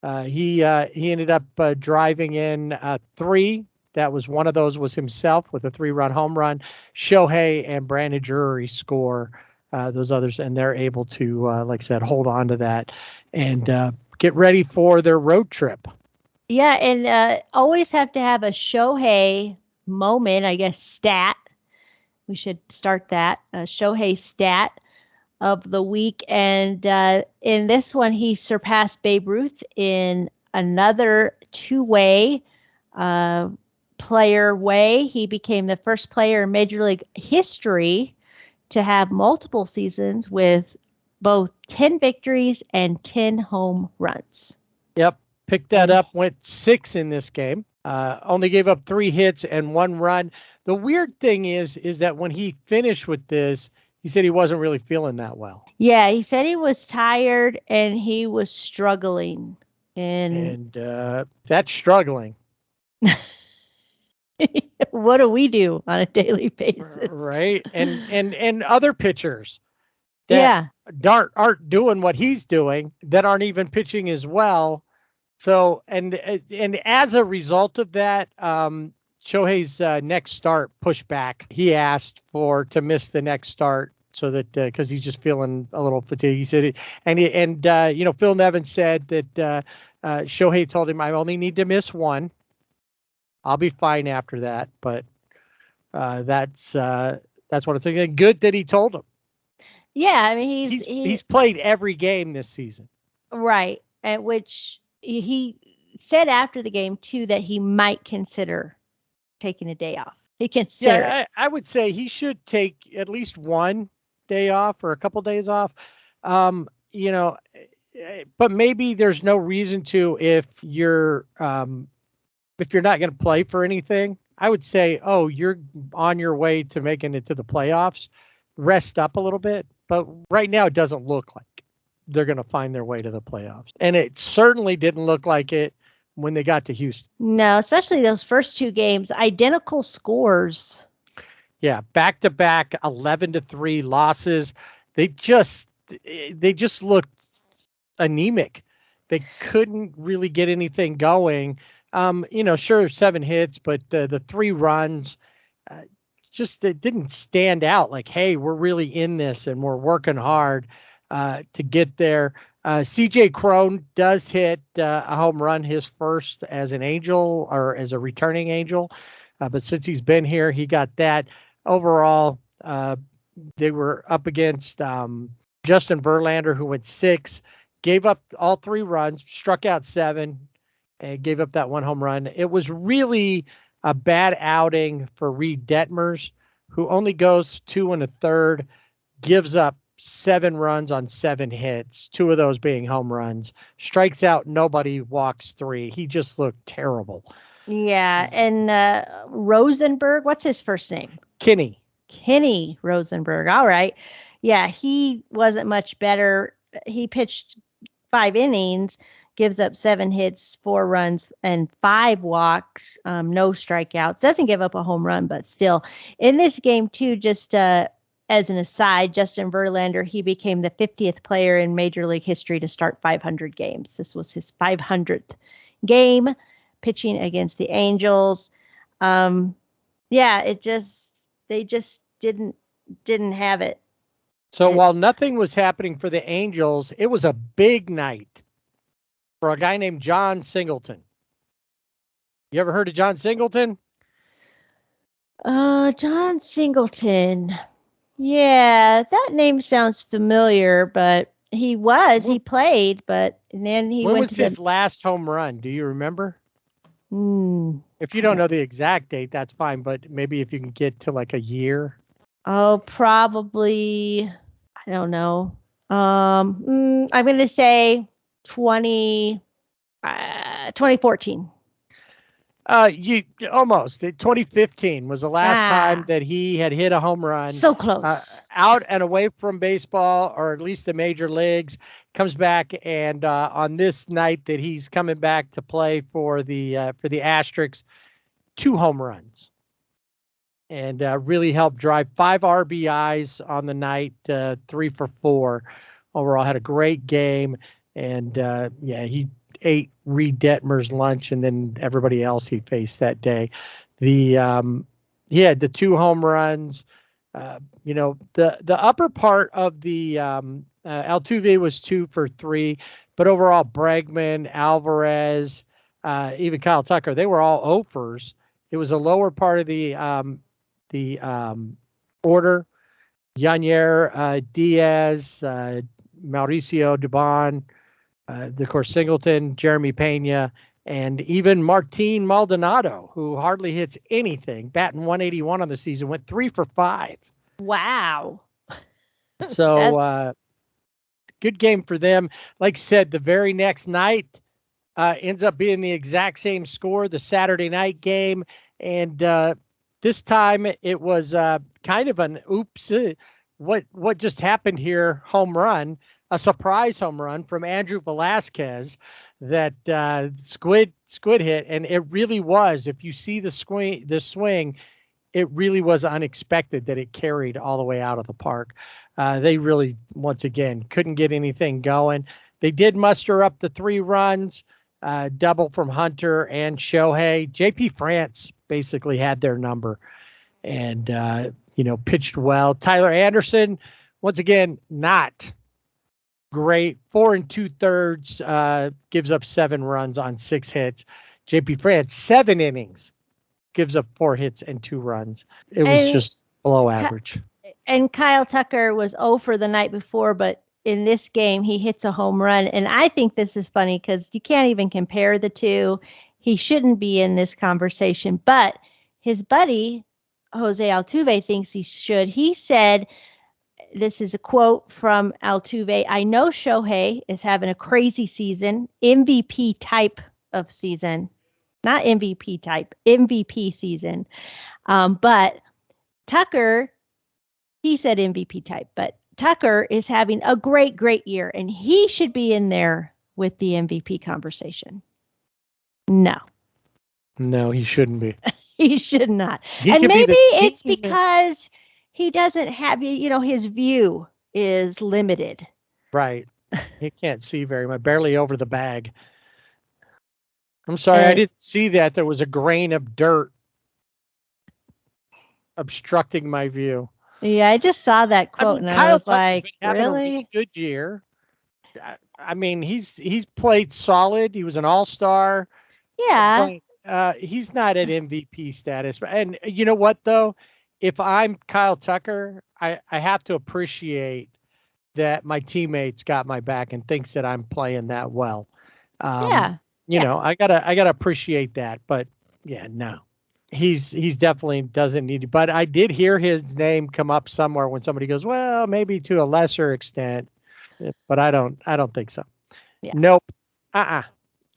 He ended up driving in 3. That was one of those was himself with a 3-run home run. Shohei and Brandon Drury score those others, and they're able to, like I said, hold on to that and get ready for their road trip. Yeah, and always have to have a Shohei moment, I guess, stat. We should start that. Shohei stat of the week. And in this one, he surpassed Babe Ruth in another 2-way player way. He became the first player in Major League history to have multiple seasons with both 10 victories and 10 home runs. Yep. Picked that up, went 6 in this game. Only gave up 3 hits and 1 run. The weird thing is that when he finished with this, he said he wasn't really feeling that well. Yeah, he said he was tired and he was struggling. And that's struggling. What do we do on a daily basis? Right. And other pitchers that aren't doing what he's doing, that aren't even pitching as well. So, and as a result of that, Shohei's next start pushed back. He asked to miss the next start so that because he's just feeling a little fatigued. He said, Phil Nevin said that Shohei told him, "I only need to miss 1. I'll be fine after that." But that's what I'm thinking. Good that he told him. Yeah, I mean he's played every game this season. Right, at which he said after the game too that he might consider taking a day off. He consider. Yeah, I would say he should take at least 1 day off or a couple days off. But maybe there's no reason to if you're if you're not going to play for anything, I would say, oh, you're on your way to making it to the playoffs. Rest up a little bit. But right now, it doesn't look like they're going to find their way to the playoffs. And it certainly didn't look like it when they got to Houston. No, especially those first two games, identical scores. Yeah, back-to-back 11-3 losses. They just looked anemic. They couldn't really get anything going. Sure, 7 hits, but the 3 runs, it didn't stand out like, hey, we're really in this and we're working hard to get there. CJ Crone does hit a home run, his first as an Angel or as a returning Angel. But since he's been here, he got that. Overall, they were up against Justin Verlander, who went 6, gave up all 3 runs, struck out 7, and gave up that 1 home run. It was really a bad outing for Reed Detmers, who only goes 2 1/3, gives up 7 runs on 7 hits, 2 of those being home runs, strikes out nobody, walks 3. He just looked terrible. Yeah, and Rosenberg, what's his first name? Kenny Rosenberg. All right. Yeah, he wasn't much better. He pitched 5 innings, gives up 7 hits, 4 runs, and 5 walks, no strikeouts. Doesn't give up a home run, but still. In this game, too, just as an aside, Justin Verlander, he became the 50th player in Major League history to start 500 games. This was his 500th game, pitching against the Angels. They just didn't have it. So while nothing was happening for the Angels, it was a big night for a guy named John Singleton. You ever heard of John Singleton? John Singleton. Yeah, that name sounds familiar, but he played, but then he when went was to his last home run? Do you remember? If you don't know the exact date, that's fine, but maybe if you can get to like a year. Oh, probably, I don't know. I'm going to say 2014. You almost 2015 was the last time that he had hit a home run. So close. Out and away from baseball, or at least the major leagues. Comes back, and on this night that he's coming back to play for the Asterix, 2 home runs, and really helped drive 5 RBIs on the night, 3 for 4 overall. Had a great game, and he ate Reed Detmer's lunch and then everybody else he faced that day. He had the 2 home runs. The upper part of the Altuve was 2 for 3, but overall Bregman, Alvarez, even Kyle Tucker, they were all offers. It was a lower part of the order. Yanier, Diaz, Mauricio Dubon, of course, Singleton, Jeremy Pena, and even Martin Maldonado, who hardly hits anything, batting 181 on the season, went 3 for 5. Wow. So good game for them. Like I said, the very next night ends up being the exact same score, the Saturday night game. And this time it was kind of an oops, what just happened here home run. A surprise home run from Andrew Velasquez that Squid hit, and it really was. If you see the swing, it really was unexpected that it carried all the way out of the park. They really, once again, couldn't get anything going. They did muster up the 3 runs, double from Hunter and Shohei. JP France basically had their number, and pitched well. Tyler Anderson, once again, not great. 4 2/3, gives up 7 runs on 6 hits. JP France, 7 innings, gives up 4 hits and 2 runs. It was just below average. And Kyle Tucker was 0 for the night before, but in this game, he hits a home run. And I think this is funny because you can't even compare the two. He shouldn't be in this conversation, but his buddy, Jose Altuve, thinks he should. He said, this is a quote from Altuve, "I know Shohei is having a crazy season, MVP type of season." not MVP type, MVP season. But Tucker, he said MVP type, but Tucker is having a great, great year, and he should be in there with the MVP conversation. No, he shouldn't be. he should not. He And could be maybe the it's team- because he doesn't have, his view is limited. Right. He can't see very much, barely over the bag. I'm sorry, I didn't see that. There was a grain of dirt obstructing my view. Yeah, I just saw that quote and I was Tucker's like, been having a really good year. I mean, he's played solid. He was an all-star. Yeah. But he's not at MVP status. And you know what, though? If I'm Kyle Tucker, I have to appreciate that my teammates got my back and thinks that I'm playing that well. You know, I gotta appreciate that. But yeah, no, he's definitely doesn't need to. But I did hear his name come up somewhere when somebody goes, well, maybe to a lesser extent, but I don't think so. Yeah. Nope.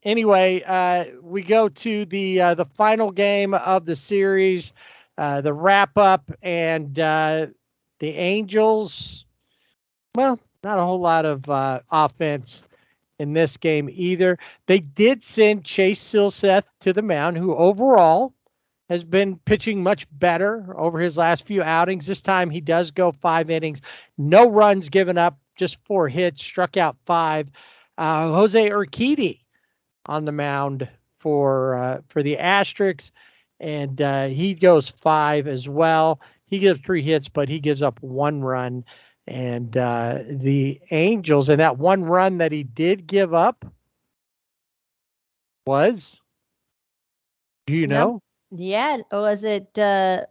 Anyway, we go to the final game of the series, the wrap up, and the Angels. Well, not a whole lot of offense in this game either. They did send Chase Silseth to the mound, who overall has been pitching much better over his last few outings. This time he does go 5 innings, no runs given up, just 4 hits, struck out 5. Jose Urquidy on the mound for the Asterix, and he goes 5 as well. He gives 3 hits, but he gives up 1 run. And the Angels, and that 1 run that he did give up was, do you know? Yeah. Was it a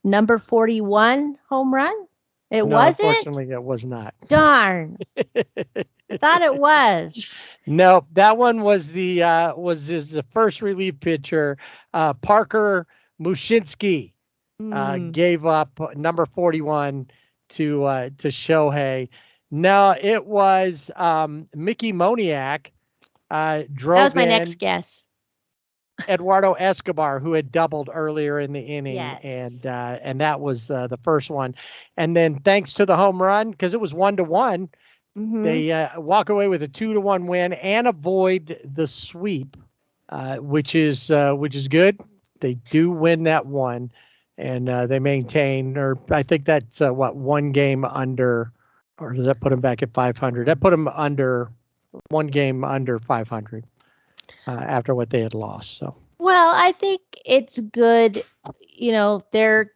number 41 home run? It wasn't? Unfortunately, it was not. Darn. I thought it was. No, that one was the first relief pitcher, Parker Mushinski, gave up number 41 to Shohei. No, it was Mickey Moniak drove That was my in next guess. Eduardo Escobar, who had doubled earlier in the inning, Yes. and that was the first one. And then thanks to the home run, because it was 1-1, they walk away with a 2-1 win and avoid the sweep, which is good. They do win that one, and they maintain, or I think that's 1 game under, or does that put them back at 500? That put them under 1 game under 500 after what they had lost. So, well, I think it's good. They're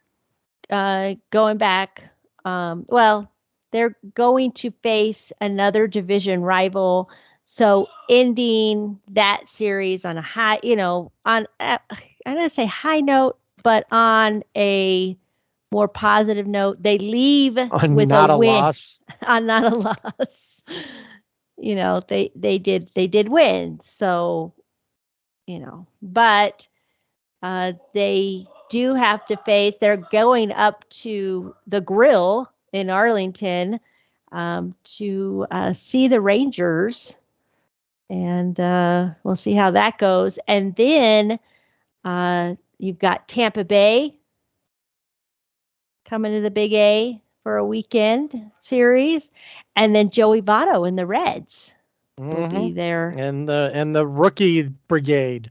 going back. They're going to face another division rival. So ending that series on a high, I'm going to say high note, but on a more positive note, they leave with not a win. Loss. On not a loss. They did win. So, but they do have to face, they're going up to the Grill in Arlington to see the Rangers. And we'll see how that goes. And then you've got Tampa Bay coming to the Big A for a weekend series. And then Joey Votto and the Reds will be there. And the rookie brigade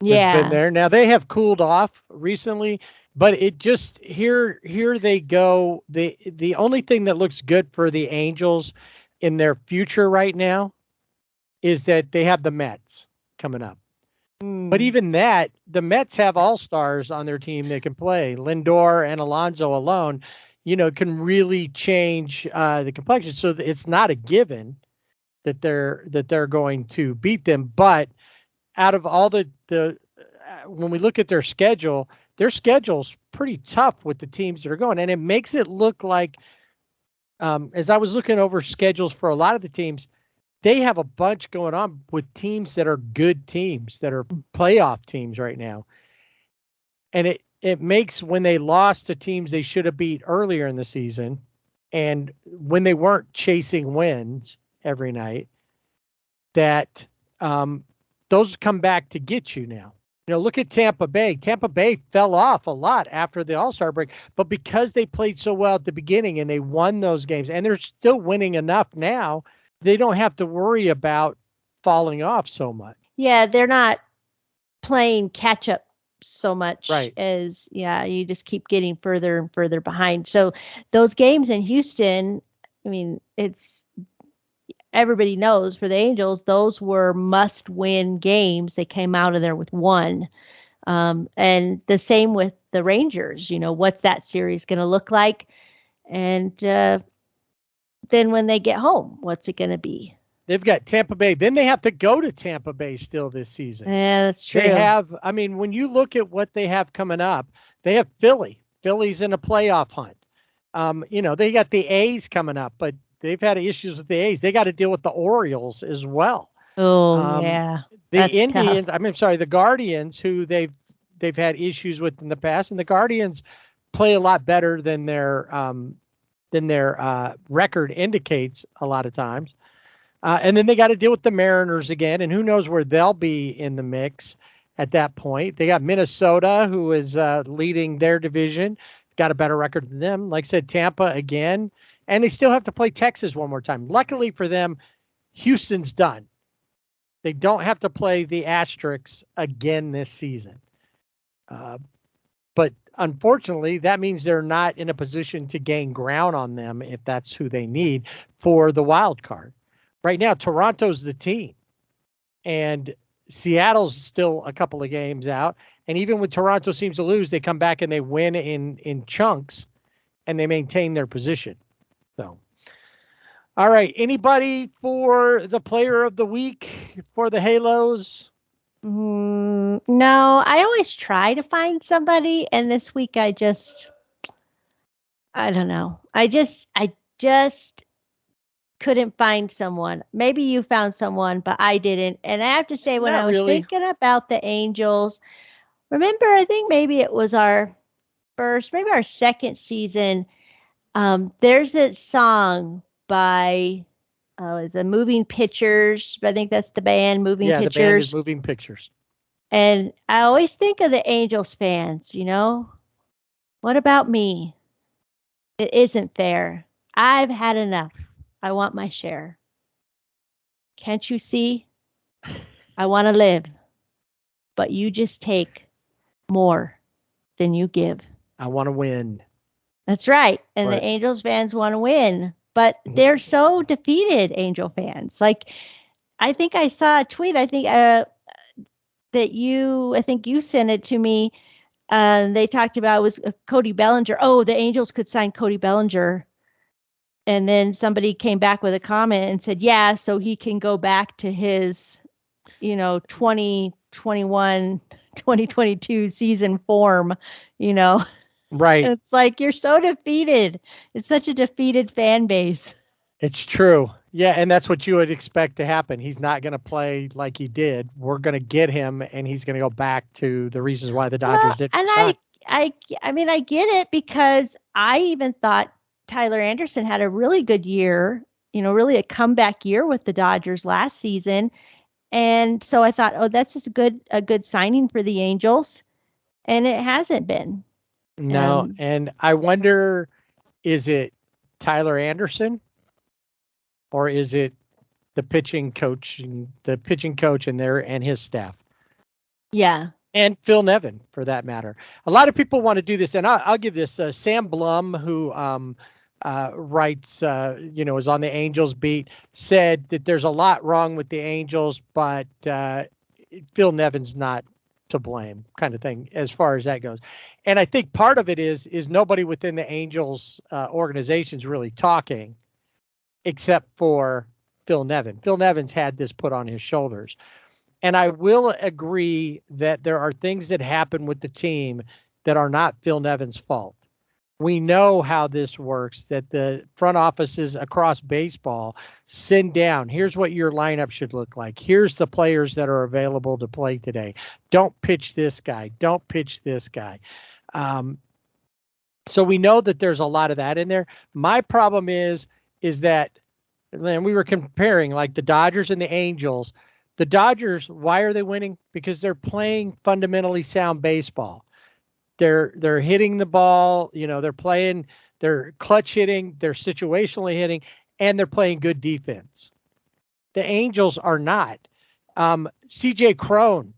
has been there. Now they have cooled off recently, but it just here they go. The only thing that looks good for the Angels in their future right now is that they have the Mets coming up. But even that, the Mets have all-stars on their team that can play. Lindor and Alonso alone, can really change the complexion. So it's not a given that they're going to beat them. But out of all the when we look at their schedule's pretty tough with the teams that are going. And it makes it look like, as I was looking over schedules for a lot of the teams, they have a bunch going on with teams that are good teams, that are playoff teams right now. And it makes, when they lost to teams they should have beat earlier in the season, and when they weren't chasing wins every night, that those come back to get you now. Look at Tampa Bay. Tampa Bay fell off a lot after the All-Star break, but because they played so well at the beginning and they won those games, and they're still winning enough now, they don't have to worry about falling off so much. Yeah, they're not playing catch up so much Right. as, you just keep getting further and further behind. So those games in Houston, I mean, everybody knows for the Angels, those were must-win games. They came out of there with one. And the same with the Rangers. What's that series going to look like? And then when they get home, what's it going to be? They've got Tampa Bay. Then they have to go to Tampa Bay still this season. Yeah, that's true. They have, when you look at what they have coming up, they have Philly. Philly's in a playoff hunt. They got the A's coming up, but they've had issues with the A's. They got to deal with the Orioles as well. Oh, yeah. The Indians, tough. The Guardians, who they've had issues with in the past, and the Guardians play a lot better than their record indicates a lot of times. And then they got to deal with the Mariners again, and who knows where they'll be in the mix at that point. They got Minnesota, who is leading their division, got a better record than them. Like I said, Tampa again, and they still have to play Texas one more time. Luckily for them, Houston's done. They don't have to play the Asterisks again this season. But unfortunately, that means they're not in a position to gain ground on them if that's who they need for the wild card. Right now, Toronto's the team, and Seattle's still a couple of games out. And even when Toronto seems to lose, they come back and they win in chunks, and they maintain their position. So, all right. Anybody for the player of the week for the Halos? No, I always try to find somebody, and this week I don't know. I just couldn't find someone. Maybe you found someone, but I didn't. And I have to say, when I was thinking about the Angels, remember, I think maybe it was our second season. There's a song by it's a Moving Pictures. I think that's the band, Moving Pictures. Yeah, the band is Moving Pictures. And I always think of the Angels fans, What about me? It isn't fair. I've had enough. I want my share. Can't you see? I want to live. But you just take more than you give. I want to win. That's right. And the Angels fans want to win. But they're so defeated, Angel fans. Like, I think I saw a tweet. I think you sent it to me. They talked about it was Cody Bellinger. Oh, the Angels could sign Cody Bellinger. And then somebody came back with a comment and said, yeah, so he can go back to his, 2021, 2022 season form, Right. It's like, you're so defeated. It's such a defeated fan base. It's true. Yeah, and that's what you would expect to happen. He's not going to play like he did. We're going to get him, and he's going to go back to the reasons why the Dodgers didn't sign. I get it, because I even thought Tyler Anderson had a really good year, really a comeback year with the Dodgers last season. And so I thought, oh, that's just a good signing for the Angels. And it hasn't been. No. And I wonder, is it Tyler Anderson, or is it the pitching coach and his staff? Yeah. And Phil Nevin, for that matter. A lot of people want to do this, and I'll give this. Sam Blum, who writes, is on the Angels beat, said that there's a lot wrong with the Angels, but Phil Nevin's not to blame, kind of thing, as far as that goes. And I think part of it is nobody within the Angels organization's really talking, except for Phil Nevin. Phil Nevin's had this put on his shoulders. And I will agree that there are things that happen with the team that are not Phil Nevin's fault. We know how this works, that the front offices across baseball send down, here's what your lineup should look like. Here's the players that are available to play today. Don't pitch this guy. Don't pitch this guy. So we know that there's a lot of that in there. My problem is that, and we were comparing like the Dodgers and the Angels. The Dodgers, why are they winning? Because they're playing fundamentally sound baseball. They're hitting the ball, they're clutch hitting, they're situationally hitting, and they're playing good defense. The Angels are not. CJ Crone,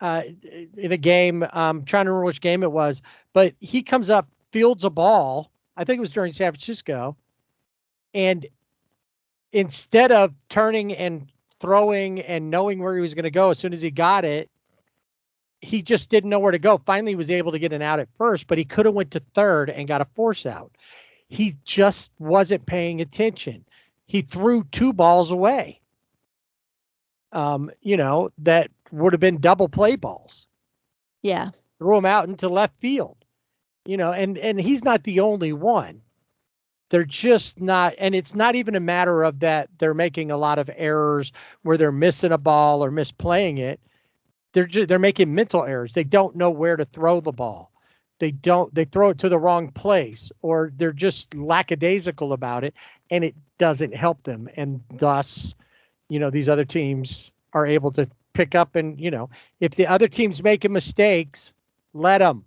in a game, trying to remember which game it was, but he comes up, fields a ball. I think it was during San Francisco. And instead of turning and throwing and knowing where he was going to go as soon as he got it, he just didn't know where to go. Finally, he was able to get an out at first, but he could have went to third and got a force out. He just wasn't paying attention. He threw 2 balls away. That would have been double play balls. Yeah. Threw them out into left field. And he's not the only one. They're just not, and it's not even a matter of that they're making a lot of errors where they're missing a ball or misplaying it. They're making mental errors. They don't know where to throw the ball. They throw it to the wrong place, or they're just lackadaisical about it, and it doesn't help them. And thus, these other teams are able to pick up and, if the other team's making mistakes, let them.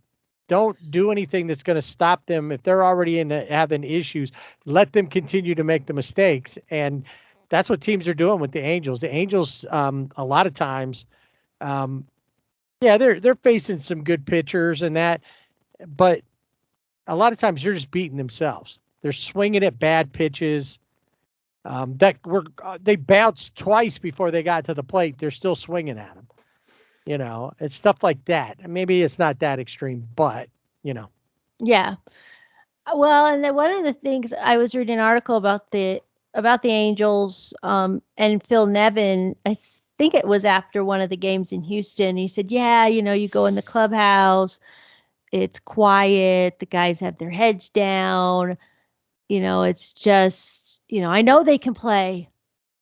Don't do anything that's going to stop them. If they're already having issues, let them continue to make the mistakes. And that's what teams are doing with the Angels. The Angels, a lot of times, they're facing some good pitchers and that, but a lot of times you're just beating themselves. They're swinging at bad pitches. They bounced twice before they got to the plate. They're still swinging at them. It's stuff like that. Maybe it's not that extreme, but Yeah. Well, and then one of the things I was reading an article about the Angels, and Phil Nevin, I think it was after one of the games in Houston. He said, yeah, you go in the clubhouse, it's quiet, the guys have their heads down, it's just, I know they can play.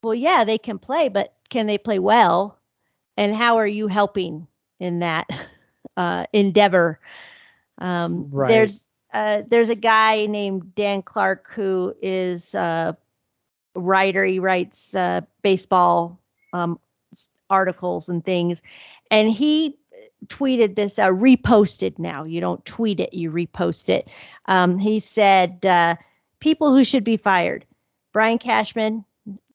Well, yeah, they can play, but can they play well? And how are you helping in that endeavor? Right. There's a guy named Dan Clark who is a writer. He writes baseball articles and things, and he tweeted this, reposted now. You don't tweet it, you repost it. He said, people who should be fired: Brian Cashman,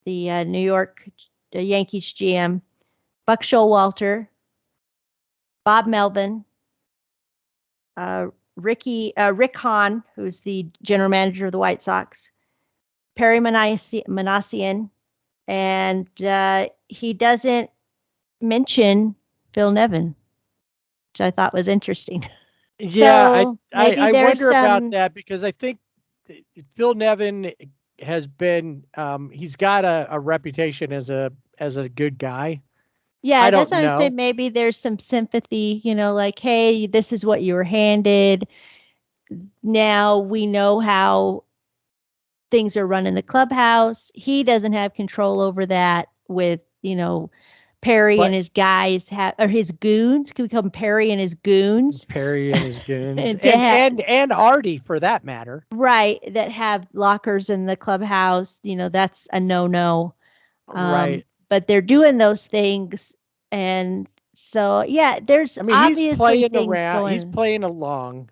the New York Yankees GM, Buck Showalter, Bob Melvin, Rick Hahn, who's the general manager of the White Sox, Perry Manassian, and he doesn't mention Phil Nevin, which I thought was interesting. Yeah, So I maybe wonder about that, because I think Phil Nevin has been he's got a reputation as a good guy. Yeah, I that's don't what I'm saying. know. Maybe there's some sympathy, like, hey, this is what you were handed. Now we know how things are run in the clubhouse. He doesn't have control over that with, Perry But and his guys or his goons. Can we call him Perry and his goons? Perry and his goons, And to and Artie, for that matter. Right, that have lockers in the clubhouse. That's a no-no. Right. But they're doing those things, and so there's obviously he's playing things around. going. He's playing along.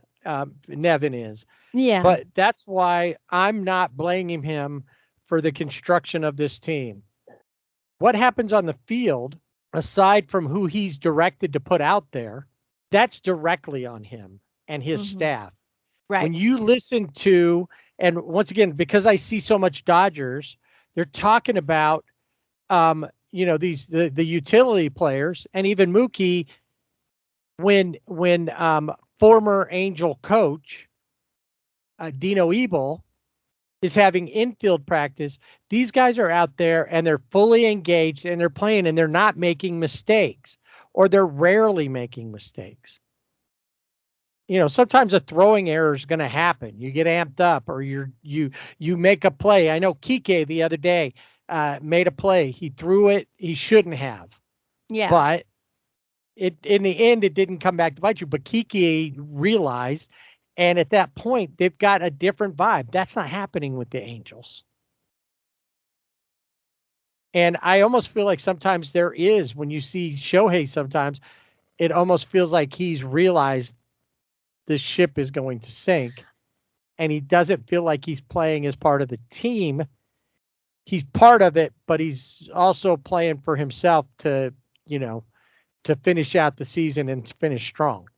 Nevin is. Yeah. But that's why I'm not blaming him for the construction of this team. What happens on the field, aside from who he's directed to put out there, that's directly on him and his staff. Right. When you listen to, and once again, because I see so much Dodgers, they're talking about, these the utility players, and even Mookie, when former Angel coach Dino Ebel is having infield practice, these guys are out there and they're fully engaged and they're playing, and they're not making mistakes, or they're rarely making mistakes. Sometimes a throwing error is going to happen. You get amped up, or you make a play. I know Kike the other day made a play. He threw it. He shouldn't have. Yeah. But in the end, it didn't come back to bite you. But Kike realized, and at that point, they've got a different vibe. That's not happening with the Angels. And I almost feel like sometimes there is, when you see Shohei sometimes, it almost feels like he's realized the ship is going to sink. And he doesn't feel like he's playing as part of the team. He's part of it, but he's also playing for himself to finish out the season and finish strong.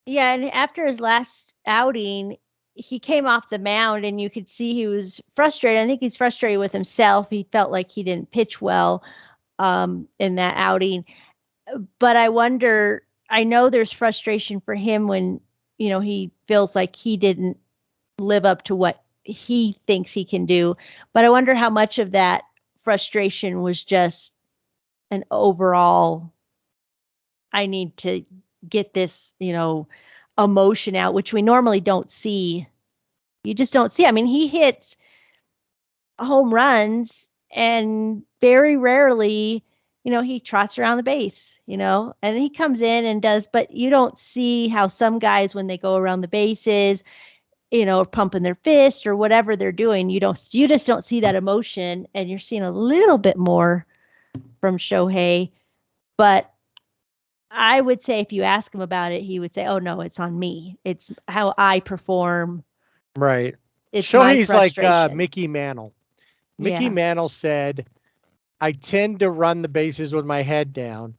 Yeah, and after his last outing, he came off the mound and you could see he was frustrated. I think he's frustrated with himself. He felt like he didn't pitch well in that outing. But I know there's frustration for him when, he feels like he didn't live up to what he thinks he can do. But I wonder how much of that frustration was just an overall, I need to get this, emotion out, which we normally don't see. You just don't see. I mean, he hits home runs and very rarely, he trots around the base, and he comes in and does, but you don't see how some guys, when they go around the bases, pumping their fist or whatever they're doing, you just don't see that emotion, and you're seeing a little bit more from Shohei. But I would say if you ask him about it, he would say, "Oh no, it's on me. It's how I perform." Right. It's my Shohei's like frustration. Mickey Mantle. Mickey Yeah. Mantle said, "I tend to run the bases with my head down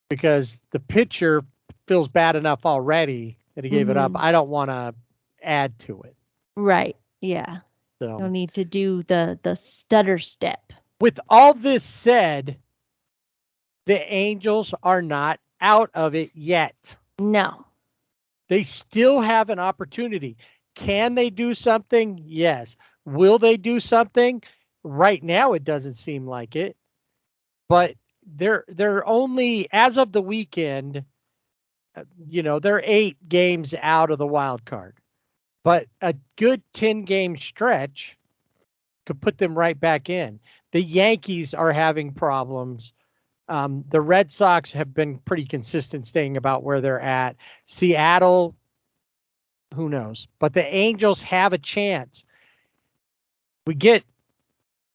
because the pitcher feels bad enough already that he gave it up. I don't want to add to it." Right. Yeah. So No need to do the stutter step. with all this said, the Angels are not out of it yet. No. They still have an opportunity. Can they do something? Yes. Will they do something? Right now, it doesn't seem like it. But they're only, as of the weekend, they're 8 games out of the wild card. But a good 10-game stretch could put them right back in. The Yankees are having problems. The Red Sox have been pretty consistent staying about where they're at. Seattle, who knows? But the Angels have a chance. We get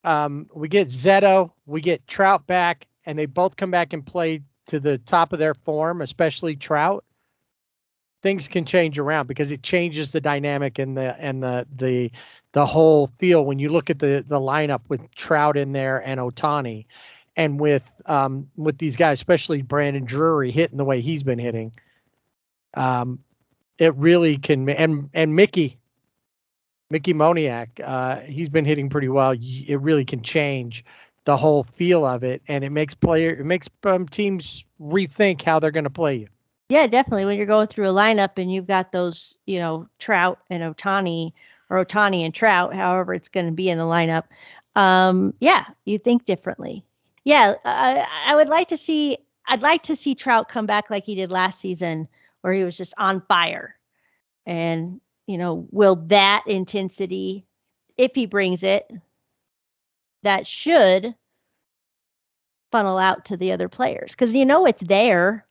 Zetto, we get Trout back, and they both come back and play to the top of their form, especially Trout. Things can change around because it changes the dynamic and the whole feel when you look at the lineup with Trout in there and Ohtani, and with these guys, especially Brandon Drury hitting the way he's been hitting. It really can, and Mickey Moniak, he's been hitting pretty well. It really can change the whole feel of it, and it makes teams rethink how they're going to play you. Yeah, definitely. When you're going through a lineup and you've got those, Trout and Ohtani, or Ohtani and Trout, however it's going to be in the lineup. Yeah, you think differently. Yeah, I'd like to see Trout come back like he did last season, where he was just on fire. And, will that intensity, if he brings it, that should funnel out to the other players. Because, it's there.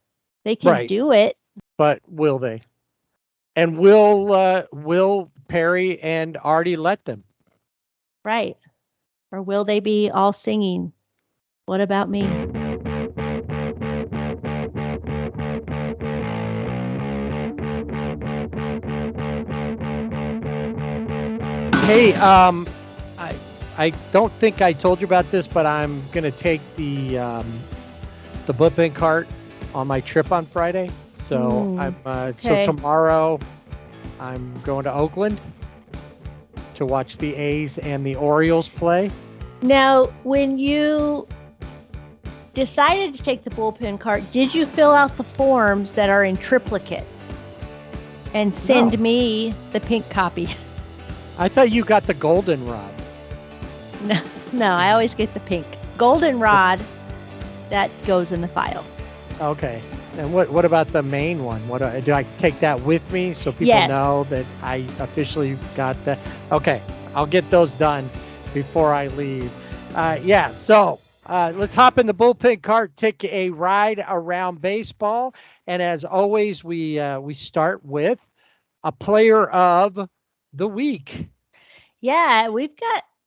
They can do it. But will they? And will Perry and Artie let them? Right. Or will they be all singing, "What about me?" Hey, I don't think I told you about this, but I'm gonna take the bullpen cart on my trip on Friday. So so tomorrow I'm going to Oakland to watch the A's and the Orioles play. Now, when you decided to take the bullpen cart, did you fill out the forms that are in triplicate and send me the pink copy? I thought you got the goldenrod. No, I always get the pink. Goldenrod, that goes in the file. Okay. And what about the main one? Do I take that with me so people know that I officially got that? Okay, I'll get those done before I leave. So let's hop in the bullpen cart, take a ride around baseball, and as always, we start with a player of the week. Yeah, we've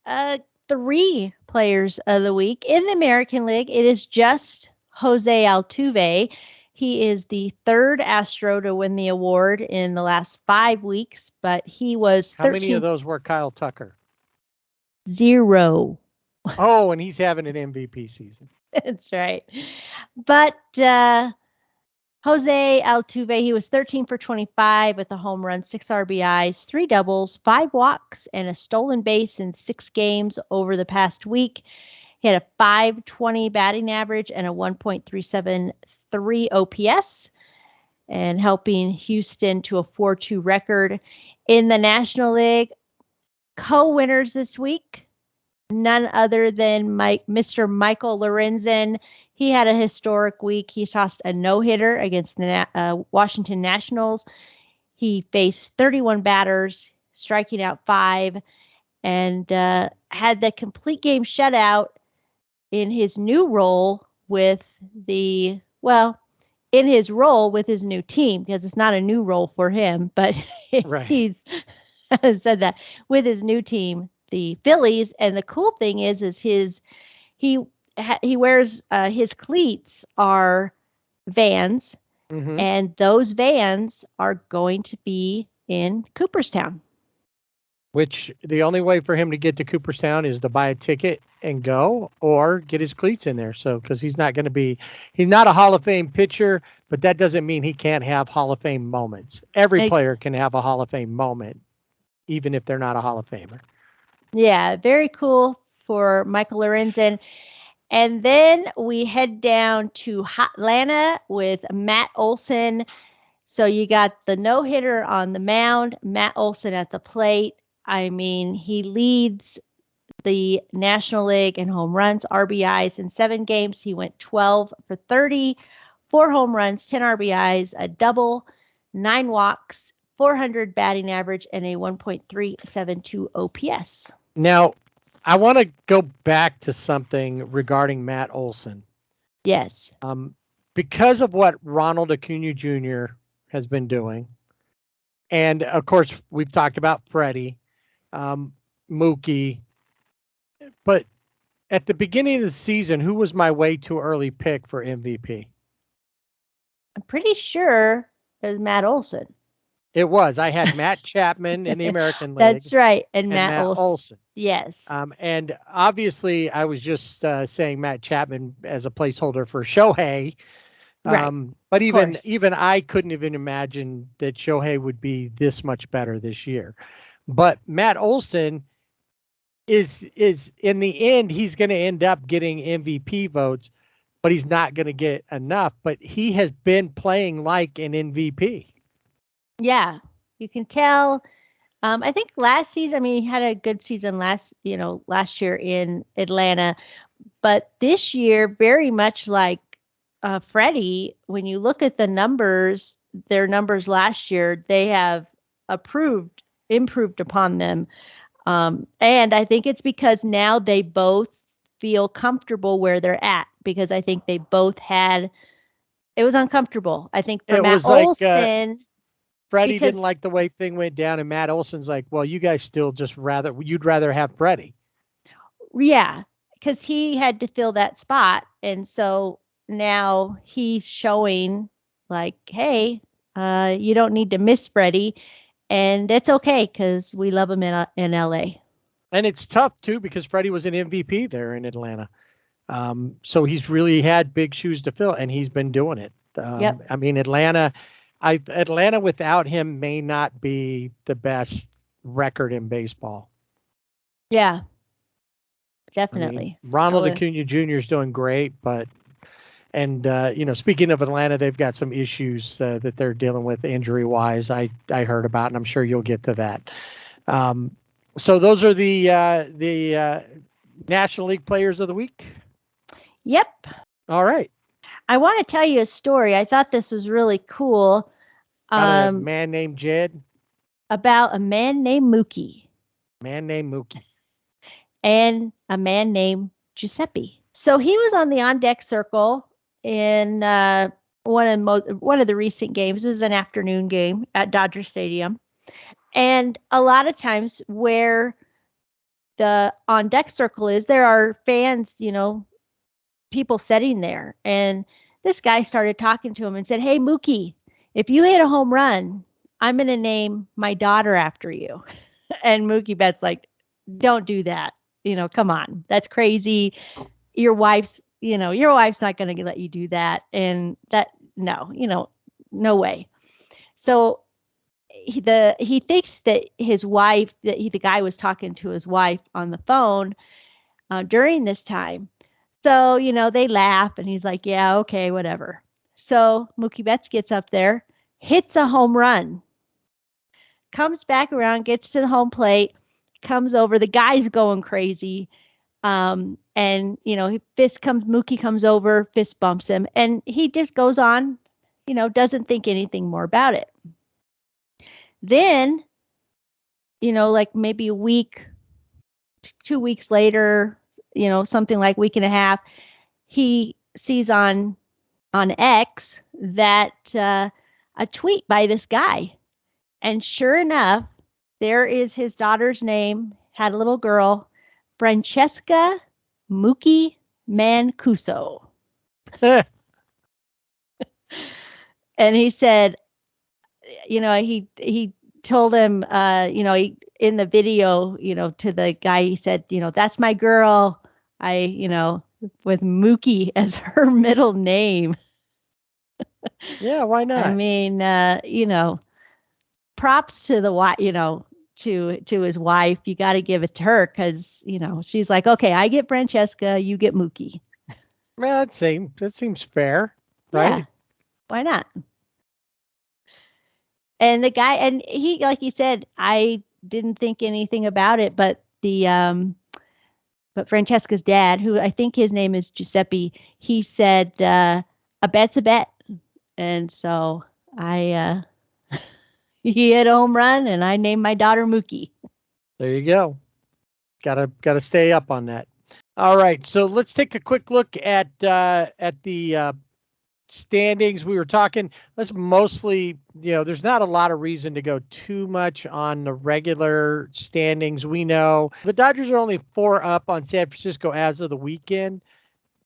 got 3 Players of the Week. In the American League, it is just Jose Altuve. He is the third Astro to win the award in the last 5 weeks, but he was 13. How many of those were Kyle Tucker? 0. Oh, and he's having an MVP season. That's right. But Jose Altuve, he was 13 for 25 with a home run, 6 RBIs, 3 doubles, 5 walks, and a stolen base in 6 games over the past week. He had a .520 batting average and a 1.373 OPS, and helping Houston to a 4-2 record. In the National League, co-winners this week, none other than Mr. Michael Lorenzen. He had a historic week. He tossed a no-hitter against the Washington Nationals. He faced 31 batters, striking out 5, and had the complete game shutout in his new role with in his role with his new team, because it's not a new role for him, but Right. He's said that with his new team, the Phillies. And the cool thing is he wears his cleats are Vans, Mhm. and those Vans are going to be in Cooperstown. Which the only way for him to get to Cooperstown is to buy a ticket and go, or get his cleats in there. So, because he's not a Hall of Fame pitcher, but that doesn't mean he can't have Hall of Fame moments. Every player can have a Hall of Fame moment, even if they're not a Hall of Famer. Yeah, very cool for Michael Lorenzen. And then we head down to Atlanta with Matt Olson. So you got the no-hitter on the mound, Matt Olson at the plate. I mean, he leads the National League in home runs, RBIs in 7 games. He went 12 for 30, 4 home runs, 10 RBIs, a double, 9 walks, 400 batting average, and a 1.372 OPS. Now, I want to go back to something regarding Matt Olson. Yes. Because of what Ronald Acuna Jr. has been doing, and of course, we've talked about Freddie, Mookie, but at the beginning of the season, who was my way too early pick for MVP? I'm pretty sure it was Matt Olson. It was. I had Matt Chapman in the American League. That's right. And Matt Olson. Yes. And obviously, I was just saying Matt Chapman as a placeholder for Shohei. Right. But even I couldn't even imagine that Shohei would be this much better this year. But Matt Olson is in the end, he's going to end up getting MVP votes, but he's not going to get enough. But he has been playing like an MVP. Yeah, you can tell. I think last season, he had a good season last year in Atlanta, but this year, very much like Freddie, when you look at the numbers, their numbers last year, they have improved upon them. And I think it's because now they both feel comfortable where they're at, because I think they both it was uncomfortable. I think for Matt Olson, Freddie didn't like the way thing went down, and Matt Olson's like, well, you guys still you'd rather have Freddie. Yeah, because he had to fill that spot. And so now he's showing like, hey, you don't need to miss Freddie. And it's okay, because we love him in LA. And it's tough, too, because Freddie was an MVP there in Atlanta. So he's really had big shoes to fill, and he's been doing it. Yep. Atlanta without him may not be the best record in baseball. Yeah, definitely. Ronald Acuna Jr. is doing great, speaking of Atlanta, they've got some issues that they're dealing with injury-wise. I heard about, and I'm sure you'll get to that. So those are the National League Players of the Week. Yep. All right. I want to tell you a story. I thought this was really cool. About a man named Jed? About a man named Mookie. And a man named Giuseppe. So he was on the on-deck circle in one of the recent games. It was an afternoon game at Dodger Stadium. And a lot of times where the on deck circle is there are fans, people sitting there. And this guy started talking to him and said, "Hey, Mookie, if you hit a home run, I'm going to name my daughter after you." And Mookie Betts like, "Don't do that. Come on. That's crazy. Your wife's not going to let you do that." And that, no, no way. So he thinks that his wife, the guy was talking to his wife on the phone during this time. So, they laugh and he's like, "Yeah, okay, whatever." So Mookie Betts gets up there, hits a home run, comes back around, gets to the home plate, comes over. The guy's going crazy. And, Mookie comes over, fist bumps him, and he just goes on, doesn't think anything more about it. Then, like maybe a week, 2 weeks later, something like week and a half, he sees on X that a tweet by this guy. And sure enough, there is his daughter's name, had a little girl, Francesca Mookie Mancuso. And he said, he told him, in the video, to the guy, he said, "That's my girl. With Mookie as her middle name." Yeah, why not? I mean, props to the wife, to his wife. You got to give it to her because, she's like, "Okay, I get Francesca, you get Mookie." Well, that seems fair, right? Yeah, why not? And the guy, and he, like he said, I didn't think anything about it, but but Francesca's dad, who I think his name is Giuseppe, he said, "A bet's a bet." And so he hit a home run, and I named my daughter Mookie. There you go. Gotta stay up on that. All right, so let's take a quick look at the standings. We were talking. Let's mostly, there's not a lot of reason to go too much on the regular standings. We know the Dodgers are only 4 up on San Francisco as of the weekend,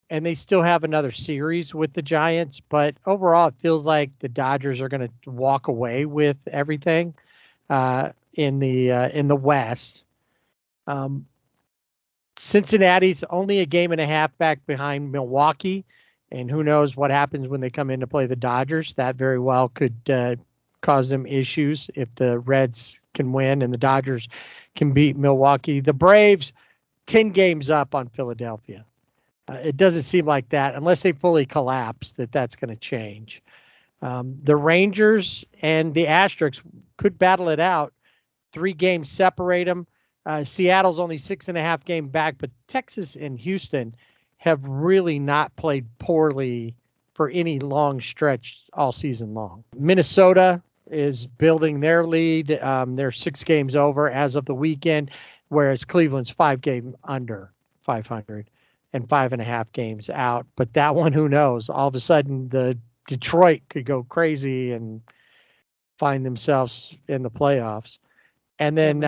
and they still have another series with the Giants. But overall, it feels like the Dodgers are going to walk away with everything in the West. Cincinnati's only a game and a half back behind Milwaukee, and who knows what happens when they come in to play the Dodgers. That very well could cause them issues if the Reds can win and the Dodgers can beat Milwaukee. The Braves, 10 games up on Philadelphia. It doesn't seem like that, unless they fully collapse, that's going to change. The Rangers and the Astros could battle it out. 3 games separate them. Seattle's only 6.5 game back, but Texas and Houston have really not played poorly for any long stretch all season long. Minnesota is building their lead. They're 6 games over as of the weekend, whereas Cleveland's 5 game under 500 and 5.5 games out. But that one, who knows? All of a sudden, the Detroit could go crazy and find themselves in the playoffs. And then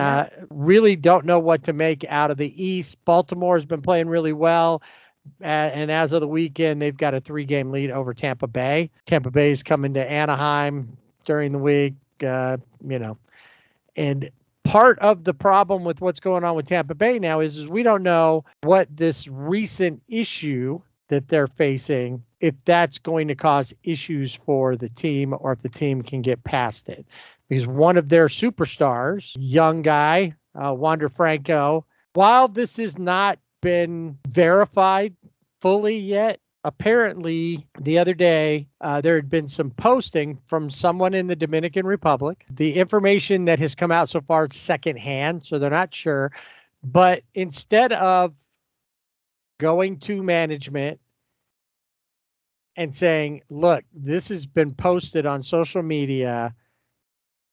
really don't know what to make out of the East. Baltimore has been playing really well. And as of the weekend, they've got a 3 game lead over Tampa Bay. Tampa Bay is coming to Anaheim during the week, And part of the problem with what's going on with Tampa Bay now is we don't know what this recent issue that they're facing, if that's going to cause issues for the team or if the team can get past it. Because one of their superstars, young guy, Wander Franco, while this has not been verified fully yet, apparently the other day there had been some posting from someone in the Dominican Republic. The information that has come out so far is secondhand, so they're not sure. But instead of going to management and saying, "Look, this has been posted on social media,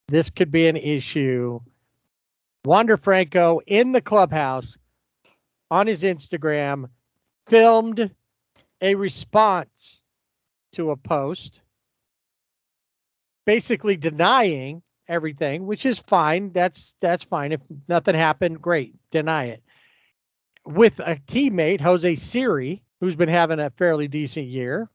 this could be an issue," Wander Franco in the clubhouse on his Instagram filmed a response to a post, basically denying everything, which is fine. That's fine. If nothing happened, great, deny it. with a teammate, Jose Siri, who's been having a fairly decent year,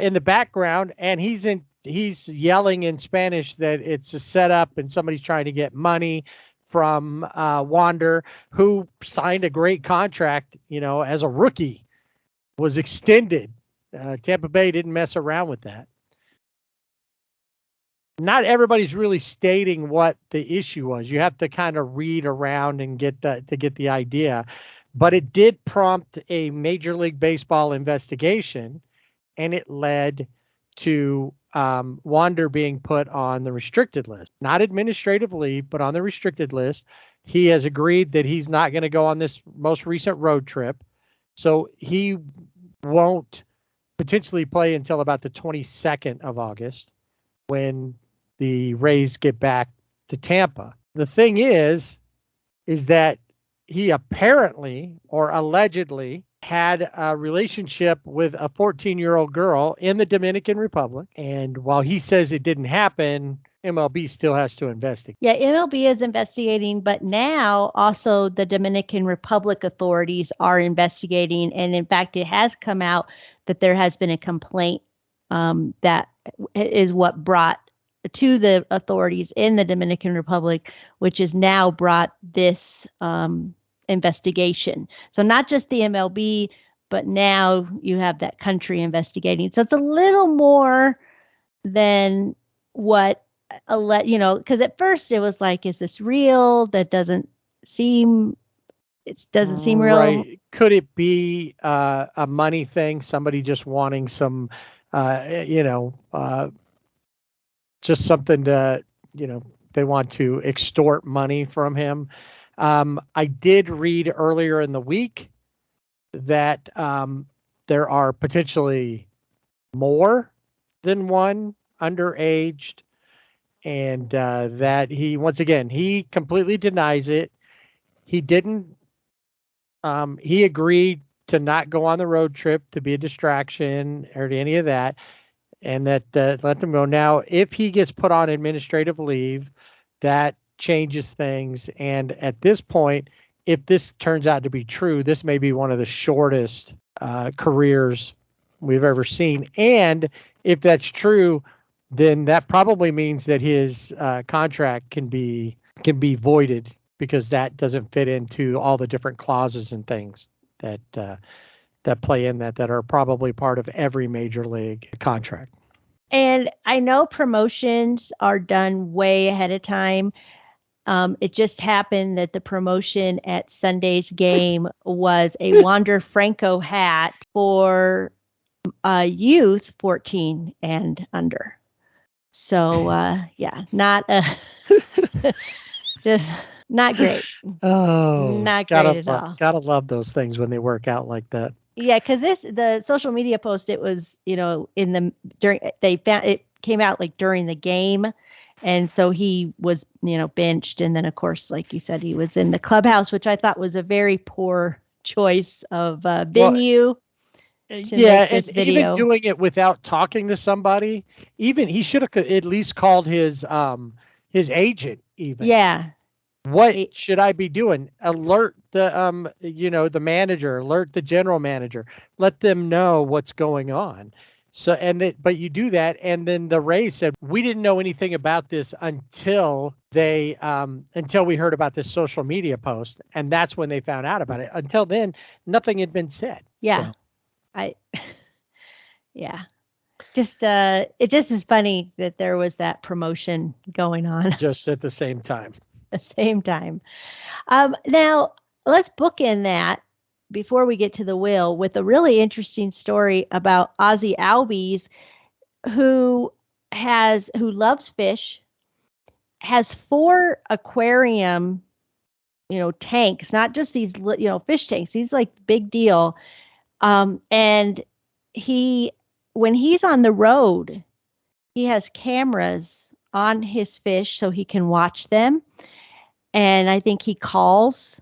in the background, and he's yelling in Spanish that it's a setup and somebody's trying to get money from Wander, who signed a great contract, as a rookie, was extended. Tampa Bay didn't mess around with that. Not everybody's really stating what the issue was. You have to kind of read around and get the idea. But it did prompt a Major League Baseball investigation, and it led to Wander being put on the restricted list. Not administrative leave, but on the restricted list. He has agreed that he's not going to go on this most recent road trip. So he won't potentially play until about the 22nd of August, when the Rays get back to Tampa. The thing is that he apparently or allegedly had a relationship with a 14-year-old girl in the Dominican Republic. And while he says it didn't happen, MLB still has to investigate. Yeah, MLB is investigating, but now also the Dominican Republic authorities are investigating. And in fact, it has come out that there has been a complaint that is what brought to the authorities in the Dominican Republic, which has now brought this investigation. So not just the MLB, but now you have that country investigating. So it's a little more than what, because at first it was like, is this real? That doesn't seem real. Right. Could it be a money thing? Somebody just wanting some, just something to, they want to extort money from him. I did read earlier in the week that there are potentially more than one underaged, and that he completely denies it. He didn't, he agreed to not go on the road trip to be a distraction or to any of that. And that let them go. Now, if he gets put on administrative leave, that changes things. And at this point, if this turns out to be true, this may be one of the shortest careers we've ever seen. And if that's true, then that probably means that his contract can be voided, because that doesn't fit into all the different clauses and things that play in that are probably part of every major league contract. And I know promotions are done way ahead of time. It just happened that the promotion at Sunday's game was a Wander Franco hat for youth 14 and under. So, not just not great. Oh, not great at all. Gotta love those things when they work out like that. Yeah, because the social media post, it was, they found it came out like during the game. And so he was, benched. And then, of course, like you said, he was in the clubhouse, which I thought was a very poor choice of venue. Yeah, and even doing it without talking to somebody, even he should have at least called his agent. Even what should I be doing? Alert the the manager, alert the general manager, let them know what's going on. So but you do that, and then the Rays said we didn't know anything about this until we heard about this social media post, and that's when they found out about it. Until then, nothing had been said. Yeah. So. It just is funny that there was that promotion going on just at the same time. Now let's bookend that before we get to the will with a really interesting story about Ozzy Albies, who loves fish, has 4 aquarium, tanks, not just these, fish tanks. He's like big deal. And when he's on the road, he has cameras on his fish so he can watch them. And I think he calls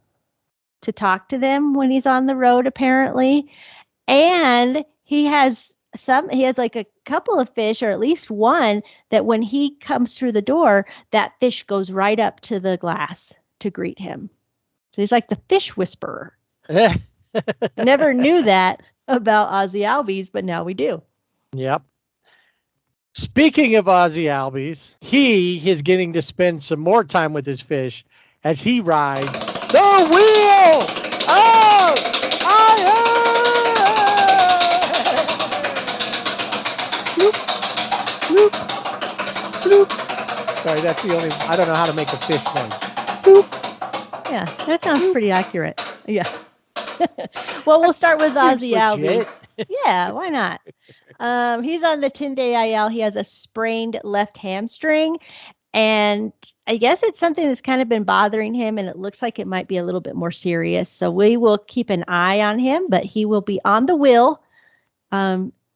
to talk to them when he's on the road, apparently. And he has like a couple of fish, or at least one, that when he comes through the door, that fish goes right up to the glass to greet him. So he's like the fish whisperer. Never knew that about Ozzy Albies, but now we do. Yep. Speaking of Ozzy Albies, he is getting to spend some more time with his fish as he rides the wheel of Bloop, bloop. Sorry, that's the only. I don't know how to make a fish noise. Bloop. Yeah, that sounds pretty accurate. Yeah. Well, we'll start with Ozzy Albies. Yeah, why not? He's on the 10-day IL. He has a sprained left hamstring, and I guess it's something that's kind of been bothering him, and it looks like it might be a little bit more serious. So we will keep an eye on him, but he will be on the wheel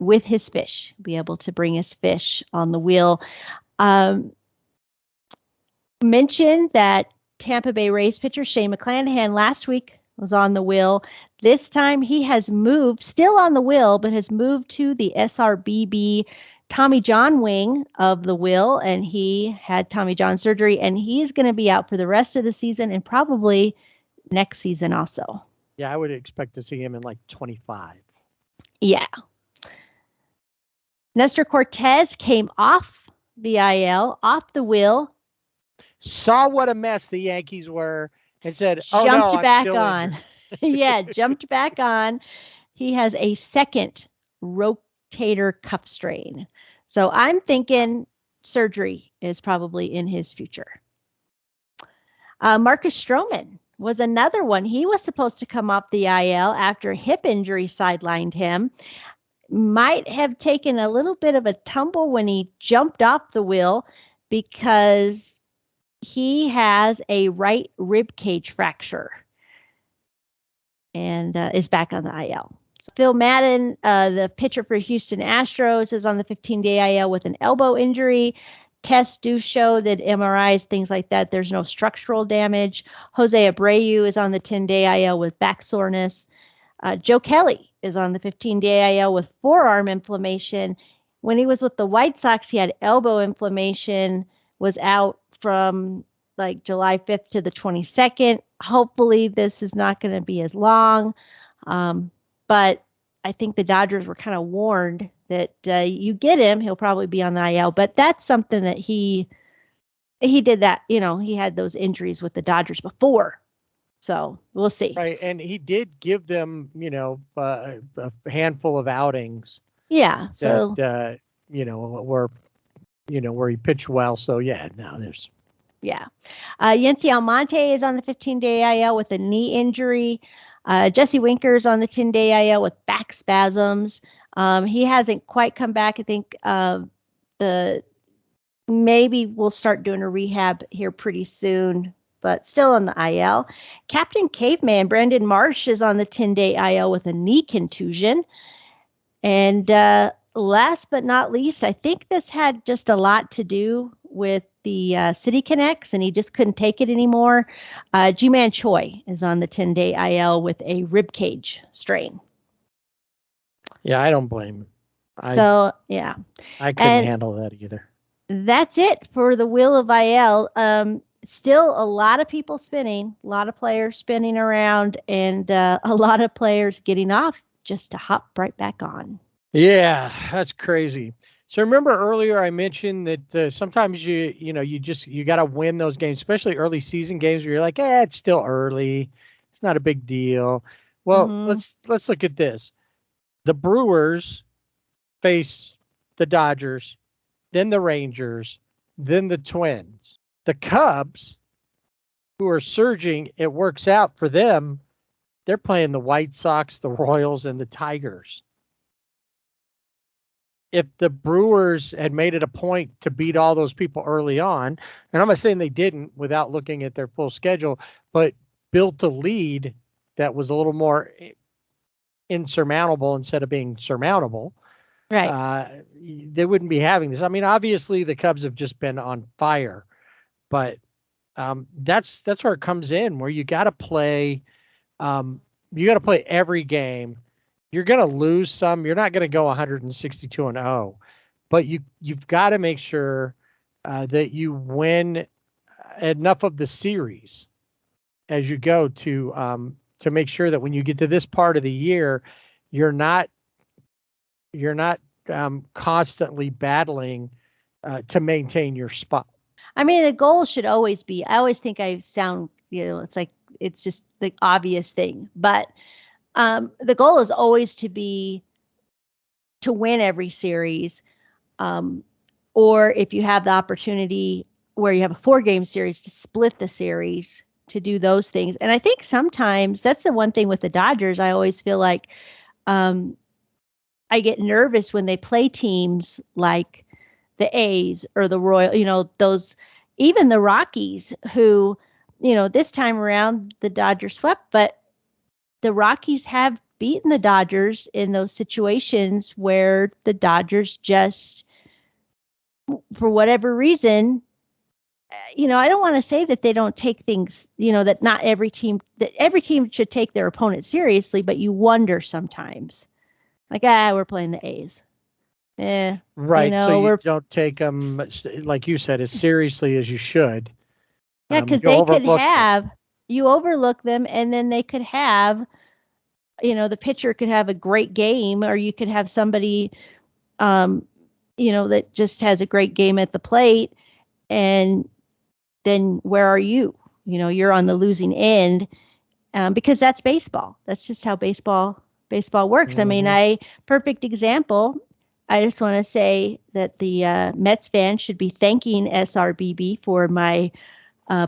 with his fish, be able to bring his fish on the wheel. Mentioned that Tampa Bay Rays pitcher Shane McClanahan last week was on the wheel. This time he has moved, still on the wheel, but has moved to the SRBB Tommy John wing of the wheel, and he had Tommy John surgery, and he's going to be out for the rest of the season and probably next season also. Yeah, I would expect to see him in like 25. Yeah. Nestor Cortez came off the IL, off the wheel. Saw what a mess the Yankees were and said, jumped back on. Yeah, jumped back on. He has a second rotator cuff strain. So I'm thinking surgery is probably in his future. Marcus Stroman was another one. He was supposed to come off the IL after a hip injury sidelined him. Might have taken a little bit of a tumble when he jumped off the wheel because he has a right rib cage fracture and is back on the IL. So Phil Madden, the pitcher for Houston Astros, is on the 15-day IL with an elbow injury. Tests do show that MRIs, things like that, there's no structural damage. Jose Abreu is on the 10-day IL with back soreness. Joe Kelly is on the 15-day IL with forearm inflammation. When he was with the White Sox, he had elbow inflammation, was out from like July 5th to the 22nd. Hopefully this is not going to be as long. But I think the Dodgers were kind of warned that you get him, he'll probably be on the IL. But that's something that he did that, he had those injuries with the Dodgers before. So we'll see. Right. And he did give them, a handful of outings. Yeah. So, that, where he pitched well. So, yeah, no, there's. Yeah. Yency Almonte is on the 15-day IL with a knee injury. Jesse Winker's on the 10-day IL with back spasms. He hasn't quite come back. I think maybe we'll start doing a rehab here pretty soon, but still on the IL. Captain Caveman, Brandon Marsh, is on the 10-day IL with a knee contusion. And last but not least, I think this had just a lot to do with the City Connects, and he just couldn't take it anymore. G-Man Choi is on the 10-day IL with a rib cage strain. Yeah, I don't blame him. Yeah. I couldn't handle that either. That's it for the Wheel of IL. Still a lot of people spinning, a lot of players spinning around, and a lot of players getting off just to hop right back on. Yeah, that's crazy. So remember earlier I mentioned that sometimes you got to win those games, especially early season games where you're like, it's still early. It's not a big deal. Well, let's look at this. The Brewers face the Dodgers, then the Rangers, then the Twins. The Cubs, who are surging, it works out for them. They're playing the White Sox, the Royals, and the Tigers. If the Brewers had made it a point to beat all those people early on, and I'm not saying they didn't without looking at their full schedule, but built a lead that was a little more insurmountable instead of being surmountable, right? They wouldn't be having this. I mean, obviously the Cubs have just been on fire, but that's where it comes in, where you got to play. You got to play every game. You're going to lose some. You're not going to go 162-0, but you've got to make sure that you win enough of the series as you go to to make sure that when you get to this part of the year, you're not constantly battling to maintain your spot. I mean, the goal should always be, I always think I sound, it's like, it's just the obvious thing, but the goal is always to win every series. Or if you have the opportunity where you have a 4-game series, to split the series, to do those things. And I think sometimes that's the one thing with the Dodgers. I always feel like I get nervous when they play teams like the A's or the Royal, those, even the Rockies, who, this time around the Dodgers swept, but the Rockies have beaten the Dodgers in those situations where the Dodgers just, for whatever reason, I don't want to say that they don't take things, that not every team, that every team should take their opponent seriously, but you wonder sometimes, like, we're playing the A's. Right. So you don't take them, like you said, as seriously as you should. Yeah, because they could have, you overlook them, and then they could have, the pitcher could have a great game, or you could have somebody, that just has a great game at the plate, and then where are you? You're on the losing end, because that's baseball. That's just how baseball works. Mm-hmm. I mean, perfect example. I just want to say that the Mets fans should be thanking SRBB for my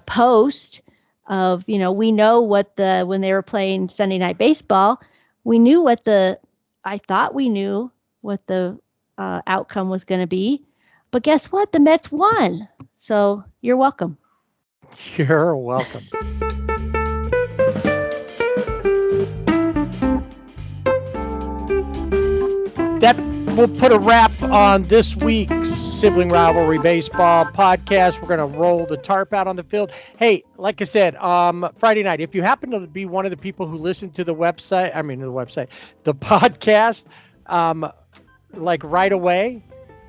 post of, we know what when they were playing Sunday Night Baseball, I thought we knew what the outcome was going to be. But guess what? The Mets won. So you're welcome. You're welcome. That will put a wrap on this week's Sibling Rivalry Baseball podcast. We're going to roll the tarp out on the field. Hey, like I said, Friday night, if you happen to be one of the people who listen to the podcast, like right away,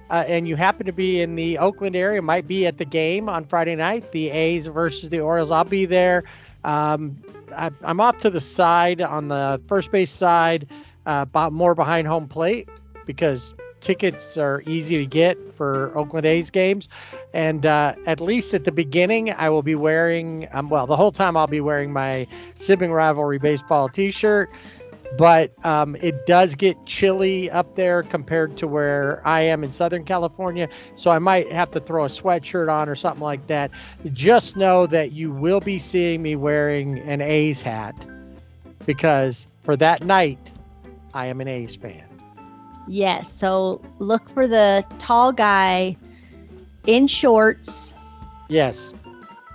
and you happen to be in the Oakland area, might be at the game on Friday night, the A's versus the Orioles. I'll be there. I'm off to the side on the first base side, more behind home plate, because tickets are easy to get for Oakland A's games. And at least at the beginning, I will be wearing, the whole time I'll be wearing my Sibling Rivalry Baseball t-shirt. But it does get chilly up there compared to where I am in Southern California. So I might have to throw a sweatshirt on or something like that. Just know that you will be seeing me wearing an A's hat, because for that night, I am an A's fan. Yes. So look for the tall guy in shorts. Yes.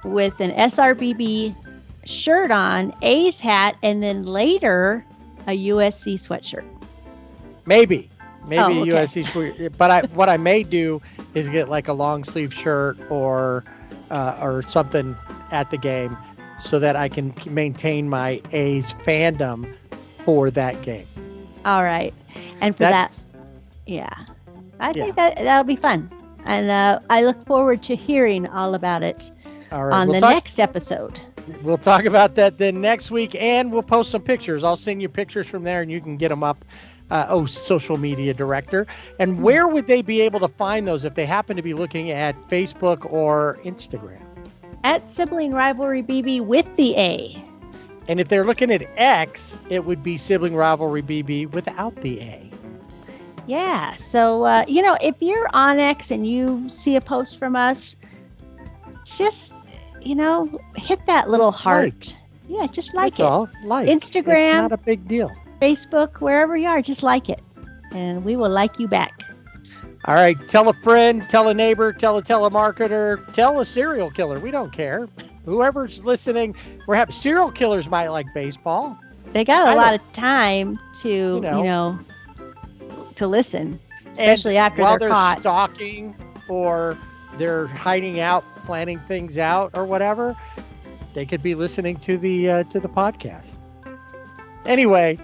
With an SRBB shirt on, A's hat, and then later a USC sweatshirt. Maybe okay. A USC sweatshirt. But what I may do is get like a long sleeve shirt or something at the game, so that I can maintain my A's fandom for that game. All right. And for I think that'll be fun. And I look forward to hearing all about it on the next episode. We'll talk about that then next week, and we'll post some pictures. I'll send you pictures from there, and you can get them up. Social media director. And where would they be able to find those if they happen to be looking at Facebook or Instagram? At Sibling Rivalry BB with the A. And if they're looking at X, it would be Sibling Rivalry BB without the A. Yeah. So, if you're on X and you see a post from us, just, hit that little heart. Like. Yeah, just like That's all. Like. Instagram. It's not a big deal. Facebook, wherever you are, just like it. And we will like you back. All right. Tell a friend, tell a neighbor, tell a telemarketer, tell a serial killer. We don't care. Whoever's listening, we're happy. Serial killers might like baseball. They got a lot of time to, to listen, especially after they're caught. While they're stalking or they're hiding out, planning things out or whatever, they could be listening to the podcast. Anyway,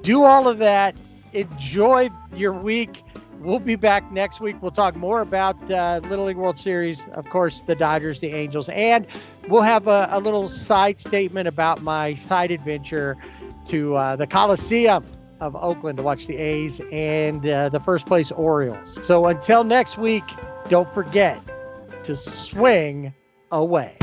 do all of that. enjoy your week. We'll be back next week. We'll talk more about Little League World Series, of course, the Dodgers, the Angels, and we'll have a little side statement about my side adventure to the Coliseum of Oakland to watch the A's and the first place Orioles. So until next week, don't forget to swing away.